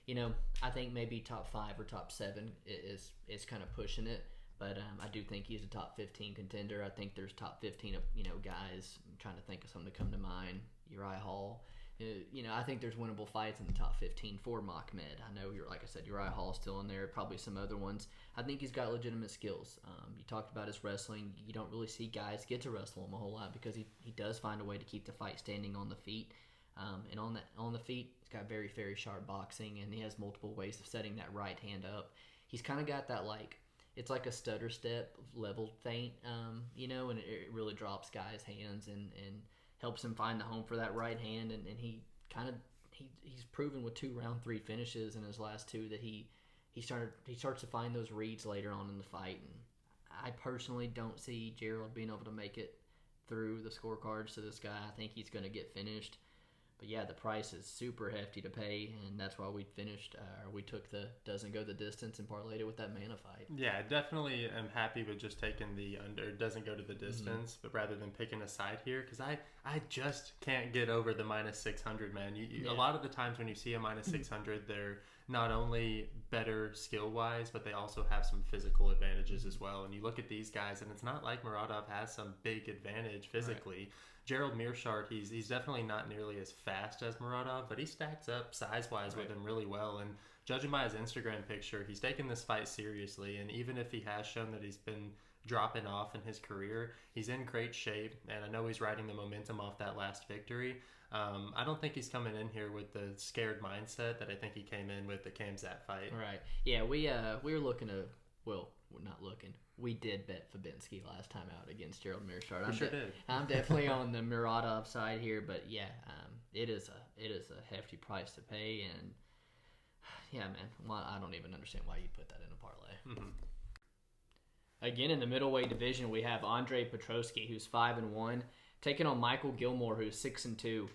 I think maybe top 5 or top 7 is kind of pushing it. But I do think he's a top 15 contender. I think there's top 15 of guys. I'm trying to think of something to come to mind. Uriah Hall. I think there's winnable fights in the top 15 for Makhmud. I know like I said, Uriah Hall's still in there. Probably some other ones. I think he's got legitimate skills. You talked about his wrestling. You don't really see guys get to wrestle him a whole lot because he does find a way to keep the fight standing on the feet. And on the feet, he's got very, very sharp boxing, and he has multiple ways of setting that right hand up. He's kind of got that it's like a stutter step level feint, and it really drops guys' hands and helps him find the home for that right hand. And he's proven with 2 round 3 finishes in his last 2 that he starts to find those reads later on in the fight. And I personally don't see Gerald being able to make it through the scorecards to this guy. I think he's going to get finished. But yeah, the price is super hefty to pay, and that's why we took the doesn't go the distance and parlayed it with that Mana fight. Yeah, definitely am happy with just taking the under, doesn't go to the distance, but rather than picking a side here, because I just can't get over the minus 600, man. A lot of the times when you see a minus 600, they're not only better skill-wise, but they also have some physical advantages as well. And you look at these guys, and it's not like Muradov has some big advantage physically. Right. Gerald Meerschaert, he's definitely not nearly as fast as Muradov, but he stacks up size-wise with him really well. And judging by his Instagram picture, he's taken this fight seriously. And even if he has shown that he's been dropping off in his career, he's in great shape. And I know he's riding the momentum off that last victory. I don't think he's coming in here with the scared mindset that I think he came in with the Khamzat fight. Right. Yeah, we were looking to, well, we're not looking. We did bet Fabinski last time out against Gerald Meerschaert. We sure did. I'm definitely on the Muradov side here, but yeah, it is a hefty price to pay, and yeah, man, well, I don't even understand why you put that in a parlay. Mm-hmm. Again, in the middleweight division, we have Andre Petroski, who's 5-1, taking on Michael Gilmore, who's 6-2.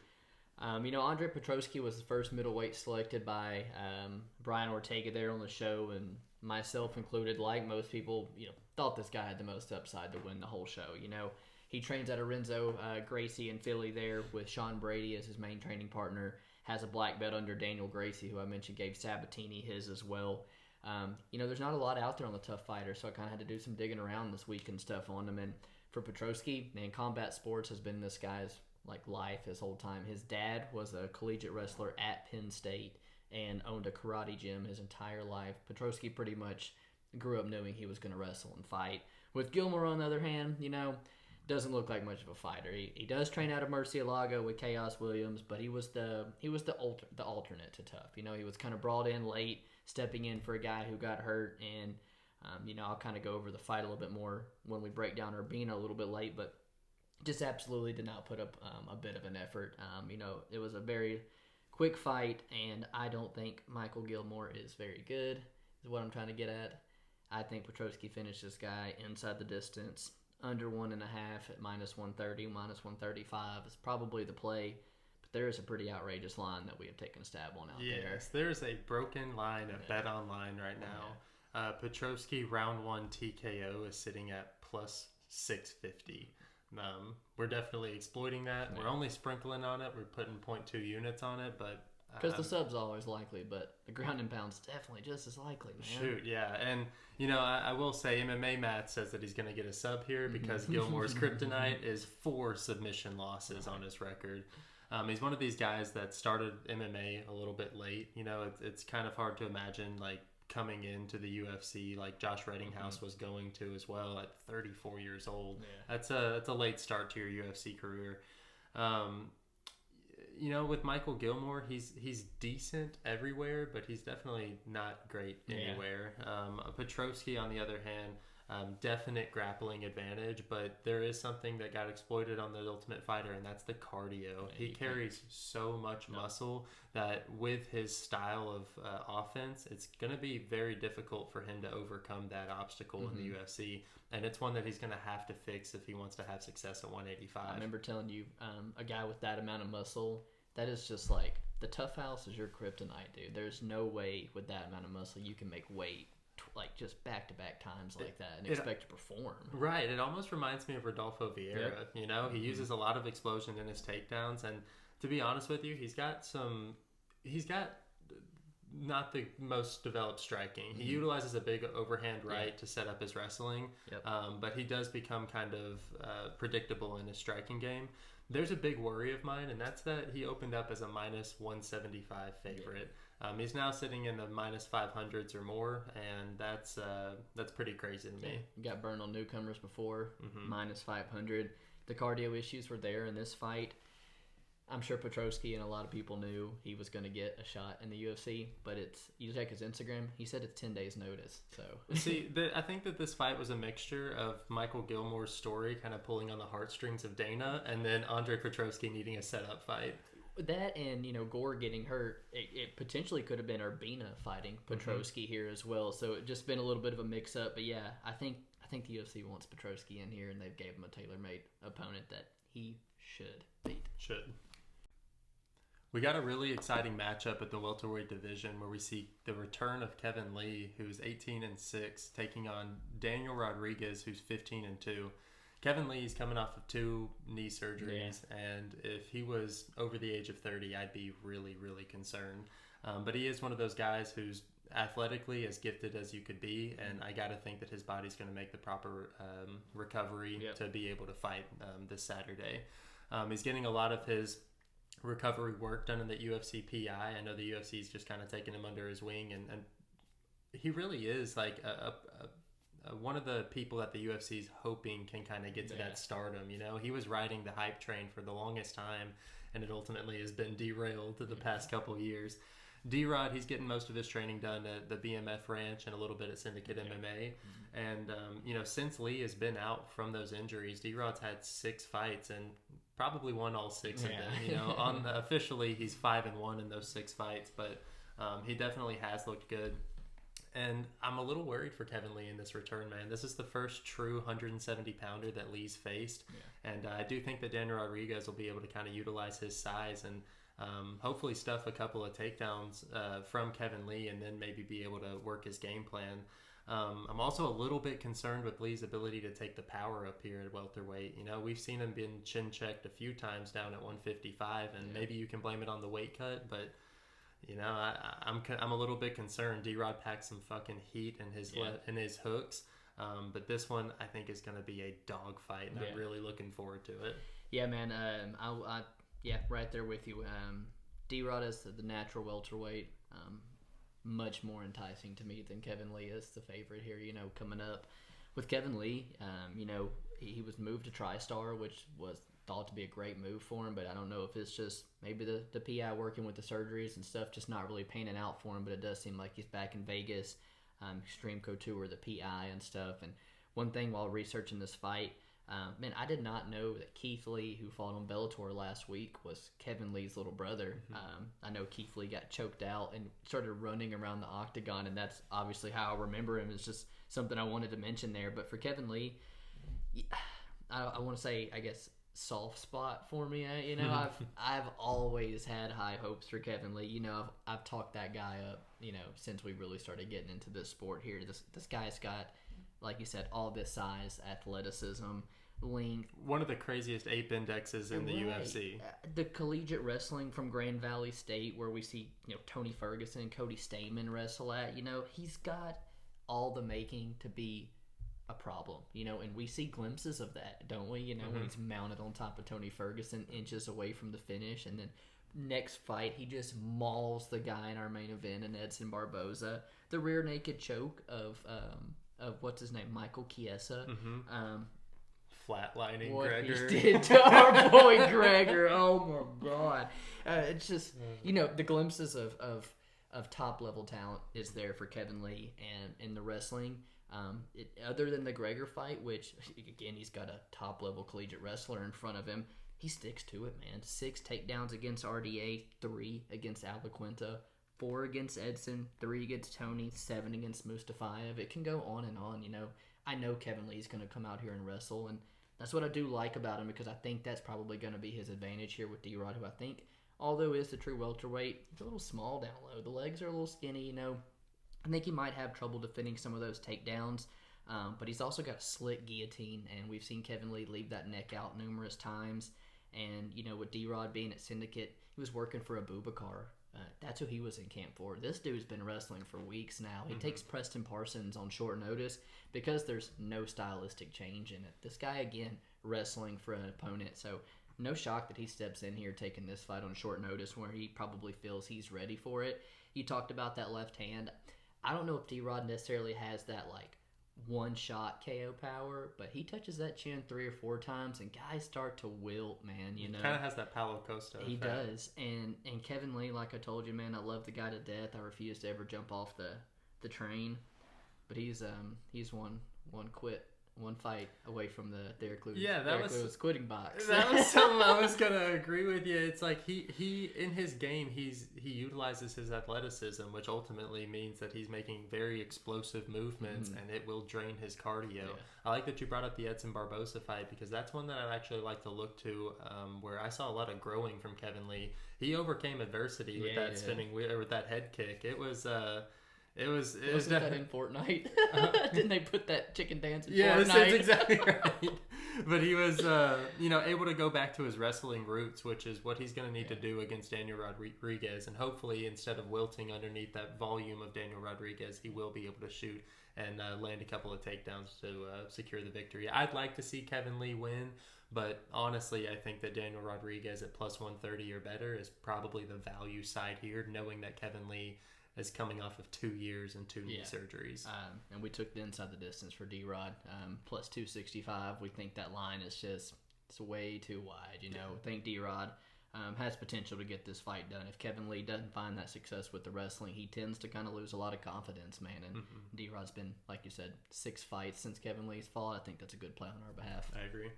Andre Petroski was the first middleweight selected by Bryan Ortega there on the show, and myself included, like most people, thought this guy had the most upside to win the whole show. He trains at Renzo Gracie in Philly there with Sean Brady as his main training partner, has a black belt under Daniel Gracie, who I mentioned gave Sabatini his as well. There's not a lot out there on the Tough Fighter, so I kind of had to do some digging around this week and stuff on him. And for Petroski, man, combat sports has been this guy's life his whole time. His dad was a collegiate wrestler at Penn State and owned a karate gym his entire life. Petroski pretty much grew up knowing he was going to wrestle and fight. With Gilmore, on the other hand, doesn't look like much of a fighter. He does train out of Murcielago with Chaos Williams, but he was the alternate to Tough. He was kind of brought in late, stepping in for a guy who got hurt, and I'll kind of go over the fight a little bit more when we break down Urbina a little bit late, but just absolutely did not put up a bit of an effort. It was a very quick fight, and I don't think Michael Gilmore is very good, is what I'm trying to get at. I think Petroski finished this guy inside the distance, under 1.5 at minus 130, minus 135 is probably the play. But there is a pretty outrageous line that we have taken a stab on out there. Yes, there's a broken line at Bet Online right now. Petroski round 1 TKO is sitting at plus 650. We're definitely exploiting that. Yeah. We're only sprinkling on it. We're putting 0.2 units on it, but because the sub's always likely, but the ground and pound's definitely just as likely, man. Shoot, yeah. And, I will say MMA Matt says that he's going to get a sub here because Gilmore's kryptonite is 4 submission losses on his record. He's one of these guys that started MMA a little bit late. It's kind of hard to imagine, coming into the UFC like Josh Reddinghouse was going to as well at 34 years old. Yeah. That's a late start to your UFC career. With Michael Gilmore, he's decent everywhere, but he's definitely not great anywhere. Petroski, on the other hand, definite grappling advantage, but there is something that got exploited on the Ultimate Fighter, and that's the cardio. He carries so much muscle that with his style of offense, it's going to be very difficult for him to overcome that obstacle in the UFC, and it's one that he's going to have to fix if he wants to have success at 185. I remember telling you, a guy with that amount of muscle, that is just the Tough House is your kryptonite, dude. There's no way with that amount of muscle you can make weight just back-to-back times like that and expect to perform. Right. It almost reminds me of Rodolfo Vieira. Yep. He uses a lot of explosion in his takedowns, and to be honest with you, he's got not the most developed striking. He utilizes a big overhand right to set up his wrestling, but he does become kind of predictable in his striking game. There's a big worry of mine, and that's that he opened up as a minus 175 favorite. He's now sitting in the minus 500s or more, and that's pretty crazy to me. You got burned on newcomers before, minus 500. The cardio issues were there in this fight. I'm sure Petrosky and a lot of people knew he was going to get a shot in the UFC, but you check his Instagram, he said it's 10 days notice. So see, I think that this fight was a mixture of Michael Gilmore's story kind of pulling on the heartstrings of Dana, and then Andre Petrosky needing a setup fight. That and, Gore getting hurt, it potentially could have been Urbina fighting Petrosky here as well. So it just been a little bit of a mix-up. But yeah, I think the UFC wants Petrosky in here, and they've gave him a tailor-made opponent that he should beat. We got a really exciting matchup at the welterweight division where we see the return of Kevin Lee, who's 18-6, taking on Daniel Rodriguez, who's 15-2. Kevin Lee's coming off of 2 knee surgeries, and if he was over the age of 30, I'd be really, really concerned. But he is one of those guys who's athletically as gifted as you could be, and I got to think that his body's going to make the proper recovery to be able to fight this Saturday. He's getting a lot of his recovery work done in the UFC PI. I know the UFC's just kind of taking him under his wing, and he really is like one of the people that the UFC's hoping can kind of get to that stardom. He was riding the hype train for the longest time, and it ultimately has been derailed the past couple of years. D-Rod, he's getting most of his training done at the BMF Ranch and a little bit at Syndicate MMA. And, since Lee has been out from those injuries, D-Rod's had 6 fights and probably won all 6 of them. Officially, he's 5-1 in those 6 fights, but he definitely has looked good. And I'm a little worried for Kevin Lee in this return, man. This is the first true 170-pounder that Lee's faced. And I do think that Daniel Rodriguez will be able to kind of utilize his size and hopefully stuff a couple of takedowns from Kevin Lee and then maybe be able to work his game plan. I'm also a little bit concerned with Lee's ability to take the power up here at welterweight. We've seen him been chin checked a few times down at 155, and maybe you can blame it on the weight cut, but I'm a little bit concerned. D-Rod packs some fucking heat in his hooks, but this one I think is going to be a dog fight, and I'm really looking forward to it. Yeah, man. Yeah, right there with you. D-Rod is the natural welterweight. Much more enticing to me than Kevin Lee is the favorite here, coming up. With Kevin Lee, he was moved to TriStar, which was thought to be a great move for him, but I don't know if it's just maybe the PI working with the surgeries and stuff just not really panning out for him, but it does seem like he's back in Vegas, Extreme Couture, the PI and stuff. And one thing while researching this fight, man, I did not know that Keith Lee, who fought on Bellator last week, was Kevin Lee's little brother. I know Keith Lee got choked out and started running around the octagon, and that's obviously how I remember him. It's just something I wanted to mention there. But for Kevin Lee, I want to say, I guess, soft spot for me. I've always had high hopes for Kevin Lee. I've talked that guy up, since we really started getting into this sport here. This guy's got, like you said, all this size, athleticism, length. One of the craziest ape indexes in the UFC. The collegiate wrestling from Grand Valley State, where we see Tony Ferguson, Cody Stamen wrestle at. He's got all the making to be a problem. And we see glimpses of that, don't we? When he's mounted on top of Tony Ferguson, inches away from the finish, and then next fight he just mauls the guy in our main event, and Edson Barboza. The rear naked choke of what's his name, Michael Chiesa. Flatlining what Gregor. He did to our boy Gregor. Oh my god! It's just the glimpses of top level talent is there for Kevin Lee, and in the wrestling. Other than the Gregor fight, which again he's got a top level collegiate wrestler in front of him, he sticks to it, man. 6 takedowns against RDA, 3 against Albuquerque, 4 against Edson, 3 against Tony, 7 against Mustafayev. It can go on and on. I know Kevin Lee's going to come out here and wrestle, and that's what I do like about him, because I think that's probably going to be his advantage here with D-Rod, who I think, although is the true welterweight, he's a little small down low. The legs are a little skinny, I think he might have trouble defending some of those takedowns, but he's also got a slick guillotine, and we've seen Kevin Lee leave that neck out numerous times. And, with D-Rod being at Syndicate, he was working for Abubakar that's who he was in camp for. This dude's been wrestling for weeks now. He takes Preston Parsons on short notice because there's no stylistic change in it. This guy, again, wrestling for an opponent. So no shock that he steps in here taking this fight on short notice where he probably feels he's ready for it. You talked about that left hand. I don't know if D-Rod necessarily has that, like, one-shot KO power, but he touches that chin 3 or 4 times, and guys start to wilt, man, you know. He kind of has that Paulo Costa He effect. does. And Kevin Lee, like I told you, man, I love the guy to death. I refuse to ever jump off the train. But he's one fight away from the Derek Lewis quitting box. That was something I was gonna agree with you. It's like he in his game he utilizes his athleticism, which ultimately means that he's making very explosive movements, and it will drain his cardio. Yeah. I like that you brought up the Edson Barboza fight because that's one that I'd actually like to look to, where I saw a lot of growing from Kevin Lee. He overcame adversity with that spinning wheel, or with that head kick. It was Wasn't that in Fortnite? Didn't they put that chicken dance in Fortnite? Yeah, that's exactly right. But he was, able to go back to his wrestling roots, which is what he's going to need to do against Daniel Rodriguez. And hopefully, instead of wilting underneath that volume of Daniel Rodriguez, he will be able to shoot and land a couple of takedowns to secure the victory. I'd like to see Kevin Lee win, but honestly, I think that Daniel Rodriguez at plus 130 or better is probably the value side here, knowing that Kevin Lee is coming off of 2 years and 2 knee surgeries. And we took the inside the distance for D-Rod, plus 265. We think that line is just, it's way too wide, you know. I think D-Rod has potential to get this fight done. If Kevin Lee doesn't find that success with the wrestling, he tends to kind of lose a lot of confidence, man. And D-Rod's been, like you said, 6 fights since Kevin Lee's fought. I think that's a good play on our behalf. I agree.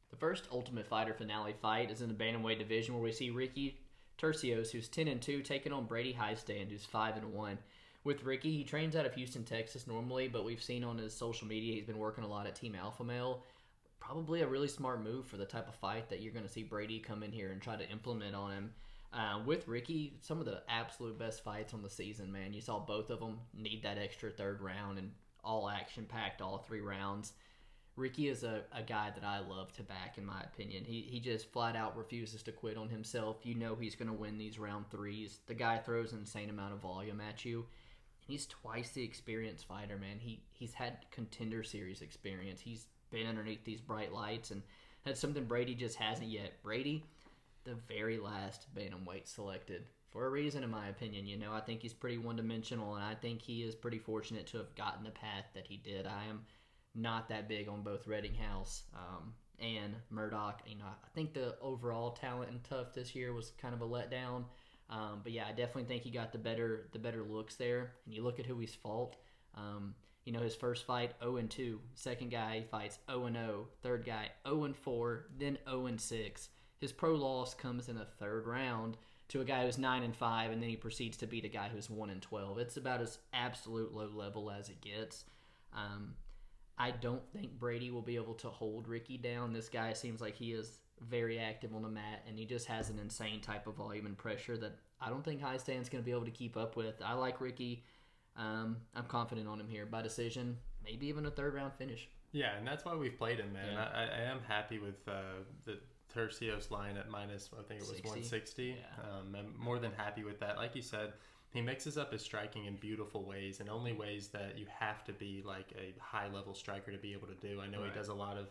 The first Ultimate Fighter finale fight is in the bantamweight division where we see Ricky Turcios, who's 10-2, taking on Brady Highstand, who's 5-1. With Ricky, he trains out of Houston, Texas normally, but we've seen on his social media he's been working a lot at Team Alpha Male. Probably a really smart move for the type of fight that you're going to see Brady come in here and try to implement on him. With Ricky, some of the absolute best fights on the season, man. You saw both of them need that extra third round and all action-packed all 3 rounds. Ricky is a guy that I love to back, in my opinion. He just flat out refuses to quit on himself. You know he's going to win these round 3s. The guy throws an insane amount of volume at you. He's twice the experienced fighter, man. He's had contender series experience. He's been underneath these bright lights, and that's something Brady just hasn't yet. Brady, the very last bantamweight selected. For a reason, in my opinion. You know, I think he's pretty one-dimensional, and I think he is pretty fortunate to have gotten the path that he did. I am not that big on both Reddinghouse and Murdoch. You know, I think the overall talent and tough this year was kind of a letdown. But yeah, I definitely think he got the better looks there. And you look at who he's fought. His first fight 0-2, second guy he fights 0-0, third guy 0-4, then 0-6. His pro loss comes in a third round to a guy who's 9-5, and then he proceeds to beat a guy who's 1-12. It's about as absolute low level as it gets. I don't think Brady will be able to hold Ricky down. This guy seems like he is very active on the mat, and he just has an insane type of volume and pressure that I don't think Highstand's going to be able to keep up with. I like Ricky. I'm confident on him here by decision, maybe even a third-round finish. Yeah, and that's why we've played him, man. Yeah. I am happy with the Turcios line at minus, I think it was 60. 160. Yeah. I'm more than happy with that. Like you said, he mixes up his striking in beautiful ways, and only ways that you have to be like a high-level striker to be able to do. I know he does a lot of,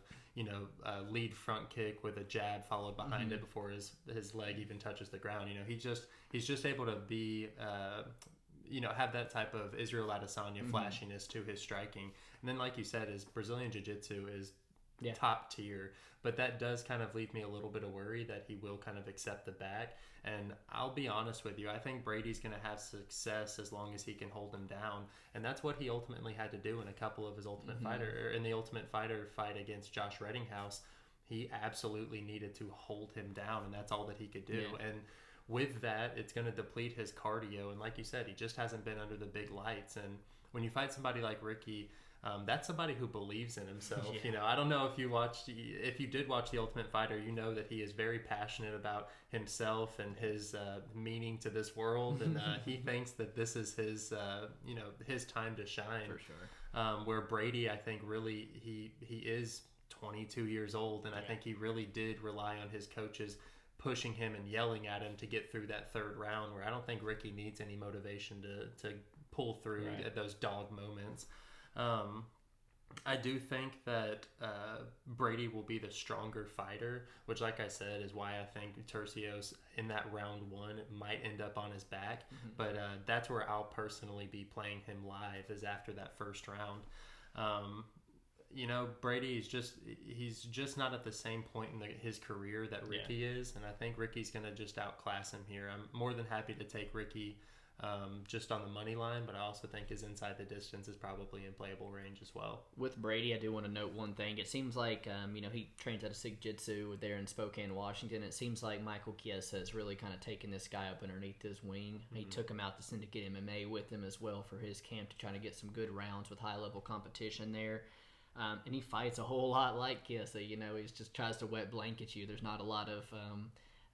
lead front kick with a jab followed behind it before his leg even touches the ground. You know, he's just able to be, have that type of Israel Adesanya flashiness to his striking. And then, like you said, his Brazilian Jiu-Jitsu is top tier, but that does kind of leave me a little bit of worry that he will kind of accept the back. And I'll be honest with you, I think Brady's going to have success as long as he can hold him down, and that's what he ultimately had to do in a couple of his Ultimate Fighter, in the Ultimate Fighter fight against Josh Reddinghouse. He absolutely needed to hold him down, and that's all that he could do. And with that, it's going to deplete his cardio, and like you said, he just hasn't been under the big lights. And when you fight somebody like Ricky, that's somebody who believes in himself. I don't know if you did watch The Ultimate Fighter, you know that he is very passionate about himself and his meaning to this world, and he thinks that this is his his time to shine. For sure. Where Brady, I think, really he is 22 years old, and I think he really did rely on his coaches pushing him and yelling at him to get through that third round, where I don't think Ricky needs any motivation to pull through at those dog moments. I do think that Brady will be the stronger fighter, which, like I said, is why I think Turcios in that round one might end up on his back. But that's where I'll personally be playing him live, is after that first round. Brady is he's just not at the same point in his career that Ricky is, and I think Ricky's going to just outclass him here. I'm more than happy to take Ricky just on the money line, but I also think his inside the distance is probably in playable range as well. With Brady, I do want to note one thing. It seems like, he trains out of Sig Jitsu there in Spokane, Washington. It seems like Michael Chiesa has really kind of taken this guy up underneath his wing. He took him out to Syndicate MMA with him as well for his camp to try to get some good rounds with high-level competition there. And he fights a whole lot like Chiesa. He just tries to wet blanket you. There's not a lot of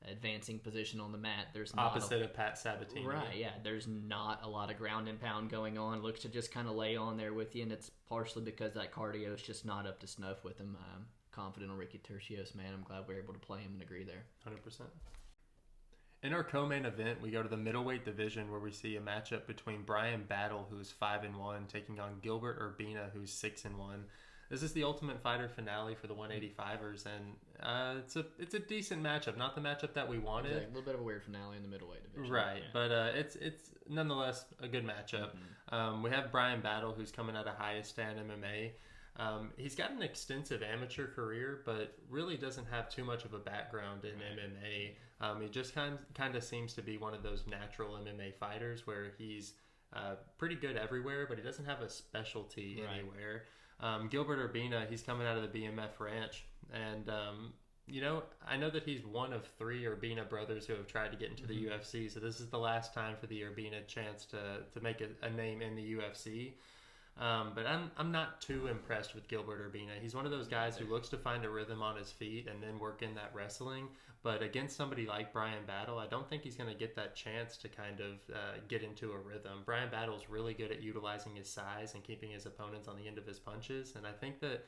advancing position on the mat. There's opposite of Pat Sabatini. Right, yeah. There's not a lot of ground and pound going on. Looks to just kind of lay on there with you, and it's partially because that cardio is just not up to snuff with him. I'm confident on Ricky Turcios, man. I'm glad we're able to play him and agree there. 100%. In our co-main event, we go to the middleweight division, where we see a matchup between Bryan Battle, who's 5-1, taking on Gilbert Urbina, who's 6-1. This is the Ultimate Fighter finale for the 185ers, and it's a decent matchup. Not the matchup that we wanted. Exactly. A little bit of a weird finale in the middleweight division. Right, yeah. But it's nonetheless a good matchup. We have Bryan Battle, who's coming out of highest stand MMA. He's got an extensive amateur career, but really doesn't have too much of a background in MMA. He just kind of seems to be one of those natural MMA fighters where he's pretty good everywhere, but he doesn't have a specialty anywhere. Gilbert Urbina, he's coming out of the BMF ranch, and I know that he's one of 3 Urbina brothers who have tried to get into the UFC, so this is the last time for the Urbina chance to make a name in the UFC. But I'm not too impressed with Gilbert Urbina. He's one of those guys who looks to find a rhythm on his feet and then work in that wrestling. But against somebody like Bryan Battle, I don't think he's going to get that chance to kind of get into a rhythm. Bryan Battle's really good at utilizing his size and keeping his opponents on the end of his punches. And I think that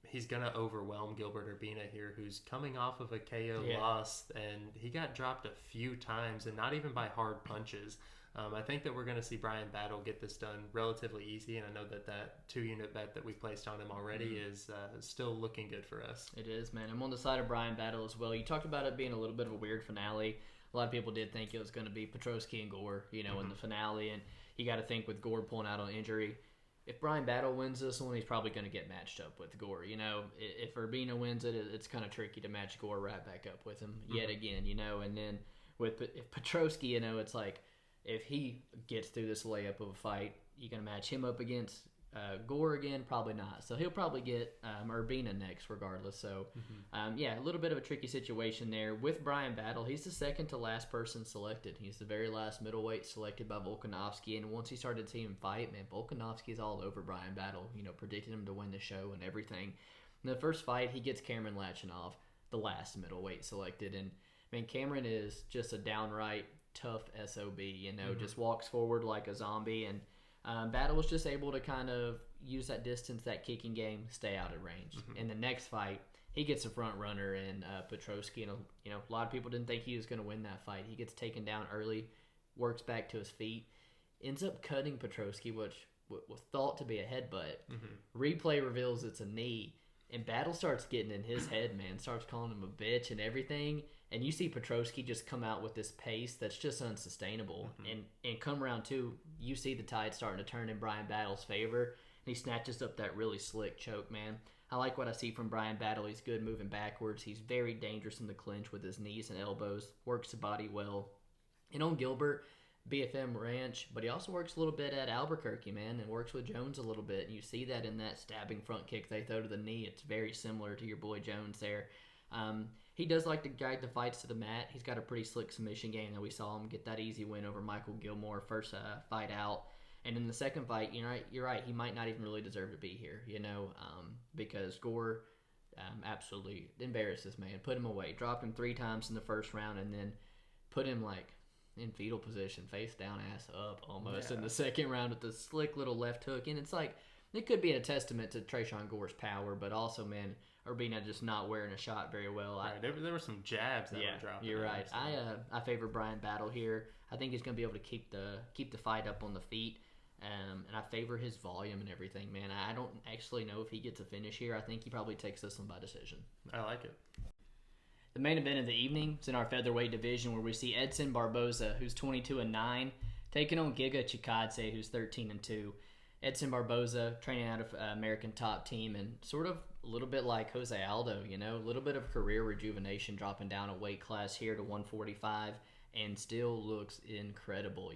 he's going to overwhelm Gilbert Urbina here, who's coming off of a KO loss. And he got dropped a few times, and not even by hard punches. I think that we're going to see Bryan Battle get this done relatively easy, and I know that 2-unit bet that we placed on him already is still looking good for us. It is, man. I'm on the side of Bryan Battle as well. You talked about it being a little bit of a weird finale. A lot of people did think it was going to be Petrosky and Gore, in the finale, and you got to think with Gore pulling out on injury, if Bryan Battle wins this one, he's probably going to get matched up with Gore. If Urbina wins it, it's kind of tricky to match Gore right back up with him yet again, and then if Petrosky, it's like, if he gets through this layup of a fight, you going to match him up against Gore again? Probably not. So he'll probably get Urbina next regardless. So, a little bit of a tricky situation there. With Bryan Battle, he's the second to last person selected. He's the very last middleweight selected by Volkanovski. And once he started seeing him fight, man, Volkanovski's all over Bryan Battle, predicting him to win the show and everything. In the first fight, he gets Cameron Lachinov, the last middleweight selected. And, man, Cameron is just a downright tough SOB, just walks forward like a zombie, and Battle was just able to kind of use that distance, that kicking game, stay out of range. In the next fight, he gets a front runner in Petrosky, and a lot of people didn't think he was going to win that fight. He gets taken down early, works back to his feet, ends up cutting Petrosky, which was thought to be a headbutt. Replay reveals it's a knee, and Battle starts getting in his head, man, starts calling him a bitch and everything. And you see Petrosky just come out with this pace that's just unsustainable. And come round 2, you see the tide starting to turn in Bryan Battle's favor. And he snatches up that really slick choke, man. I like what I see from Bryan Battle. He's good moving backwards. He's very dangerous in the clinch with his knees and elbows. Works the body well. And on Gilbert, BFM Ranch, but he also works a little bit at Albuquerque, man, and works with Jones a little bit. And you see that in that stabbing front kick they throw to the knee. It's very similar to your boy Jones there. He does like to guide the fights to the mat. He's got a pretty slick submission game that we saw him get that easy win over Michael Gilmore first fight out. And in the second fight, you're right. He might not even really deserve to be here, because Gore absolutely embarrassed this man, put him away, dropped him 3 times in the first round, and then put him in fetal position, face down, ass up almost in the second round with the slick little left hook. And it's like, it could be a testament to Tresean Gore's power, but also, man, Urbina just not wearing a shot very well. Right, there were some jabs that were dropping. You're right. I favor Bryan Battle here. I think he's going to be able to keep the fight up on the feet. And I favor his volume and everything, man. I don't actually know if he gets a finish here. I think he probably takes this one by decision. I like it. The main event of the evening is in our featherweight division, where we see Edson Barboza, who's 22-9, taking on Giga Chikadze, who's 13-2. Edson Barboza training out of American Top Team, and sort of a little bit like Jose Aldo, a little bit of career rejuvenation, dropping down a weight class here to 145. And still looks incredible,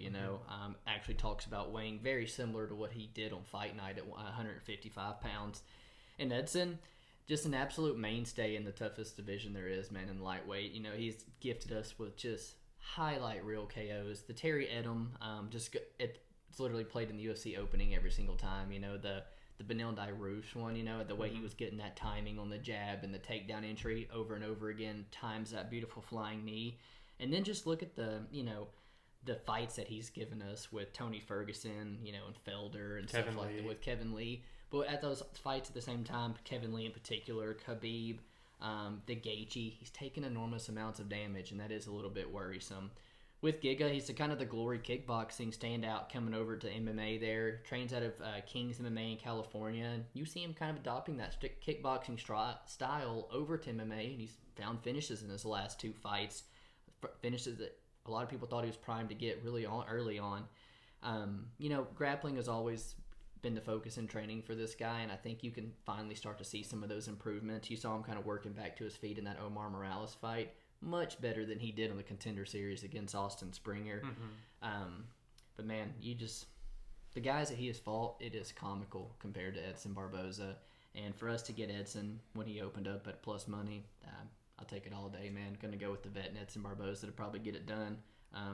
actually talks about weighing very similar to what he did on fight night at 155 pounds. And Edson, just an absolute mainstay in the toughest division there is, man, in lightweight. He's gifted us with just highlight reel KOs. The Terry Edom, it's literally played in the UFC opening every single time. The Benil Dairouche one, the way he was getting that timing on the jab and the takedown entry over and over again, times that beautiful flying knee. And then just look at the fights that he's given us with Tony Ferguson, and Felder and Kevin stuff like that with Kevin Lee. But at those fights at the same time, Kevin Lee in particular, Khabib, the Gaethje, he's taken enormous amounts of damage, and that is a little bit worrisome. With Giga, he's kind of the glory kickboxing standout coming over to MMA there. Trains out of King's MMA in California. You see him kind of adopting that kickboxing style over to MMA, and he's found finishes in his last two fights. Finishes that a lot of people thought he was primed to get really early on. Grappling has always been the focus in training for this guy, and I think you can finally start to see some of those improvements. You saw him kind of working back to his feet in that Omar Morales fight, much better than he did on the Contender Series against Austin Springer. But man, the guys that he has fought, it is comical compared to Edson Barboza. And for us to get Edson when he opened up at plus money, I'll take it all day, man. Going to go with the vet and Edson Barboza to probably get it done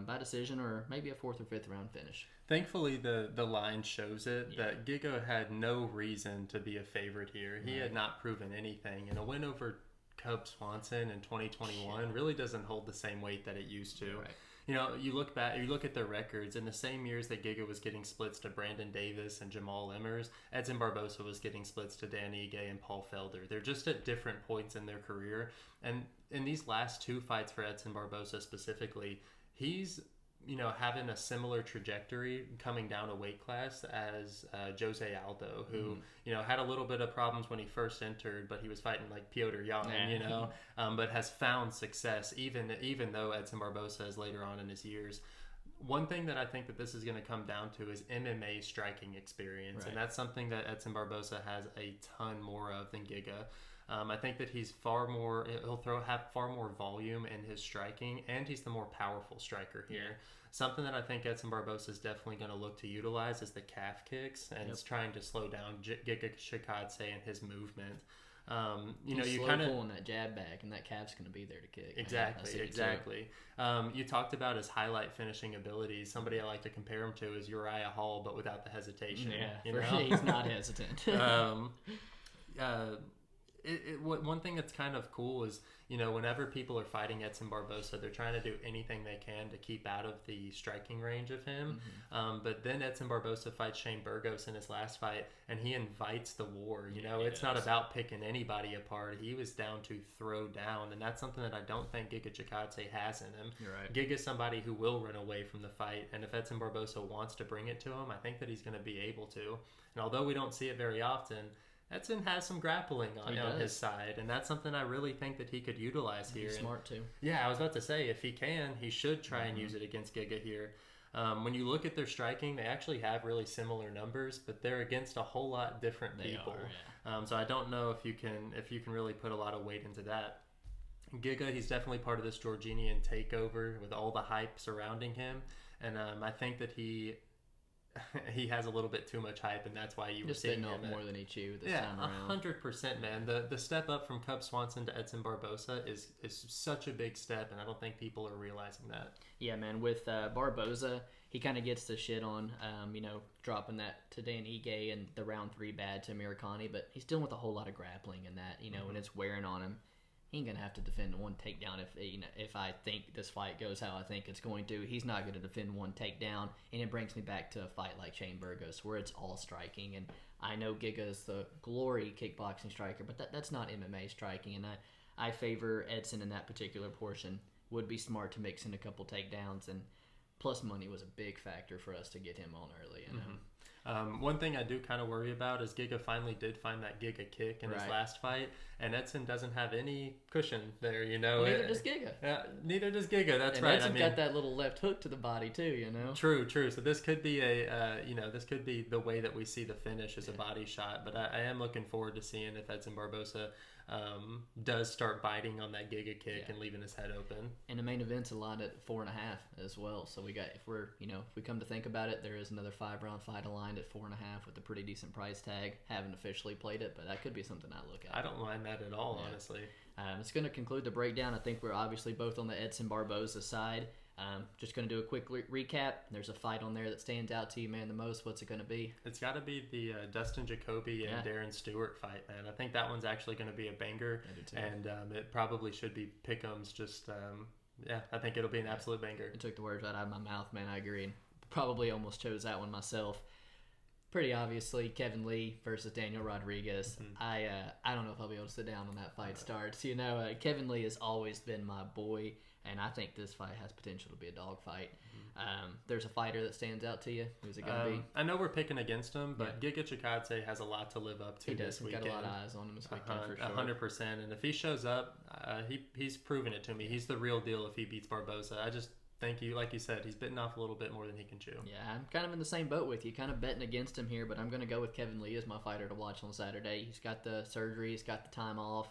by decision or maybe a 4th or 5th round finish. Thankfully, the line shows it that Giga had no reason to be a favorite here. He had not proven anything, and a win over Cub Swanson in 2021 really doesn't hold the same weight that it used to. Right. You look at their records. In the same years that Giga was getting splits to Brandon Davis and Jamall Emmers, Edson Barboza was getting splits to Dan Ige and Paul Felder. They're just at different points in their career. And in these last two fights for Edson Barboza specifically, he's having a similar trajectory coming down a weight class as Jose Aldo, who had a little bit of problems when he first entered, but he was fighting like Piotr Jan, but has found success even though Edson Barboza is later on in his years. One thing that I think that this is going to come down to is MMA striking experience, and that's something that Edson Barboza has a ton more of than Giga. I think that he'll have far more volume in his striking, and he's the more powerful striker here. Something that I think Edson Barboza is definitely going to look to utilize is the calf kicks, and it's trying to slow down Giga Chikadze and his movement. You kind of pulling that jab back, and that calf's going to be there to kick. Exactly. You talked about his highlight finishing abilities. Somebody I like to compare him to is Uriah Hall, but without the hesitation. He's not hesitant. One thing that's kind of cool is, whenever people are fighting Edson Barboza, they're trying to do anything they can to keep out of the striking range of him. But then Edson Barboza fights Shane Burgos in his last fight, and he invites the war. It's not about picking anybody apart. He was down to throw down, and that's something that I don't think Giga Chikadze has in him. You're right. Giga's somebody who will run away from the fight, and if Edson Barboza wants to bring it to him, I think that he's going to be able to. And although we don't see it very often, Edson has some grappling on his side, and that's something I really think that he could utilize here. He's smart too. Yeah, I was about to say, if he can, he should try and use it against Giga here. When you look at their striking, they actually have really similar numbers, but they're against a whole lot different people. So I don't know if you can really put a lot of weight into that. Giga, he's definitely part of this Georginian takeover with all the hype surrounding him, and I think that he has a little bit too much hype, and that's why you were seeing him more than he chewed this time around. 100%, man. The step up from Cub Swanson to Edson Barboza is such a big step, and I don't think people are realizing that. Yeah, man. With Barboza, he kind of gets the shit on, dropping that to Dan Ige and the round 3 bad to Meerschaert, but he's dealing with a whole lot of grappling in that, and it's wearing on him. he ain't gonna have to defend one takedown if I think this fight goes how I think it's going to. He's not gonna defend one takedown, and it brings me back to a fight like Shane Burgos where it's all striking. And I know Giga is the glory kickboxing striker, but that's not MMA striking, and I favor Edson in that particular portion. Would be smart to mix in a couple takedowns, and plus money was a big factor for us to get him on early. You know? One thing I do kind of worry about is Giga finally did find that Giga kick in his last fight, and Edson doesn't have any cushion there, you know. Well, neither does Giga. Neither does Giga. That's and right. Edson got that little left hook to the body too, you know. True. So this could be this could be the way that we see the finish as a body shot. But I am looking forward to seeing if Edson Barboza does start biting on that Giga kick and leaving his head open. And the main event's aligned at 4.5 as well. So we got if we come to think about it, there is another 5-round fight aligned at 4.5 with a pretty decent price tag. Haven't officially played it, but that could be something I look at. I don't mind that at all, honestly. It's going to conclude the breakdown. I think we're obviously both on the Edson Barboza side. Just going to do a quick recap. There's a fight on there that stands out to you, man, the most. What's it going to be? It's got to be the Dustin Jacoby and Darren Stewart fight, man. I think that one's actually going to be a banger, and it probably should be pick'ems. I think it'll be an absolute banger. It took the words right out of my mouth, man. I agree. Probably almost chose that one myself. Pretty obviously, Kevin Lee versus Daniel Rodriguez. I don't know if I'll be able to sit down when that fight starts. You know, Kevin Lee has always been my boy, and I think this fight has potential to be a dog fight. There's a fighter that stands out to you. Who's it going to be? I know we're picking against him, but Giga Chikadze has a lot to live up to this weekend. He's got a lot of eyes on him this weekend for sure. 100%. And if he shows up, he's proven it to me. He's the real deal if he beats Barboza. I just think like you said, he's bitten off a little bit more than he can chew. Yeah, I'm kind of in the same boat with you, kind of betting against him here, but I'm going to go with Kevin Lee as my fighter to watch on Saturday. He's got the surgery, he's got the time off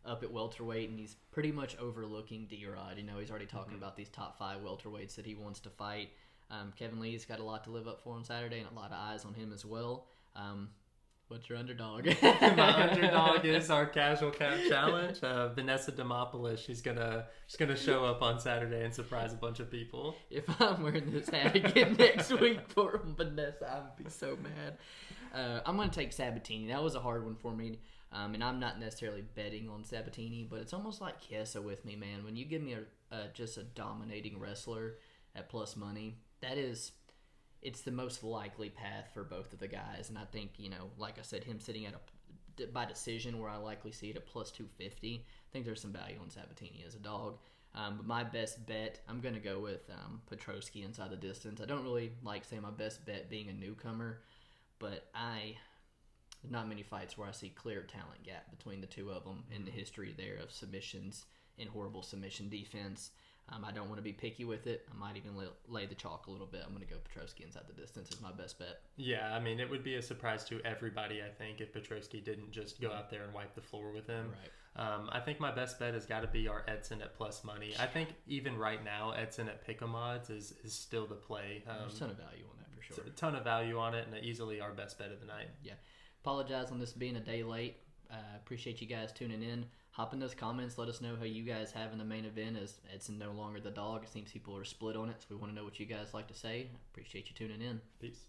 up at welterweight, and he's pretty much overlooking D-Rod. You know, he's already talking about these top 5 welterweights that he wants to fight. Kevin Lee's got a lot to live up for on Saturday, and a lot of eyes on him as well. What's your underdog? My underdog is our casual cap challenge. Vanessa Demopoulos. She's gonna show up on Saturday and surprise a bunch of people. If I'm wearing this hat again next week for Vanessa, I would be so mad. I'm gonna take Sabatini. That was a hard one for me. And I'm not necessarily betting on Sabatini, but it's almost like Chiesa with me, man. When you give me just a dominating wrestler at plus money, it's the most likely path for both of the guys. And I think, you know, like I said, him sitting by decision where I likely see it at plus 250, I think there's some value on Sabatini as a dog. But my best bet, I'm going to go with Petrosky inside the distance. I don't really like saying my best bet being a newcomer, but there's not many fights where I see clear talent gap between the two of them in the history there of submissions and horrible submission defense. I don't want to be picky with it. I might even lay the chalk a little bit. I'm going to go Petrosky inside the distance as my best bet. Yeah, I mean, it would be a surprise to everybody, I think, if Petrosky didn't just go out there and wipe the floor with him. Right. I think my best bet has got to be our Edson at plus money. I think even right now, Edson at pick'em odds is still the play. There's a ton of value on that for sure. A ton of value on it, and easily our best bet of the night. Yeah. Apologize on this being a day late. Appreciate you guys tuning in. Hop in those comments. Let us know how you guys have in the main event as Edson no longer the dog. It seems people are split on it, so we want to know what you guys like to say. Appreciate you tuning in. Peace.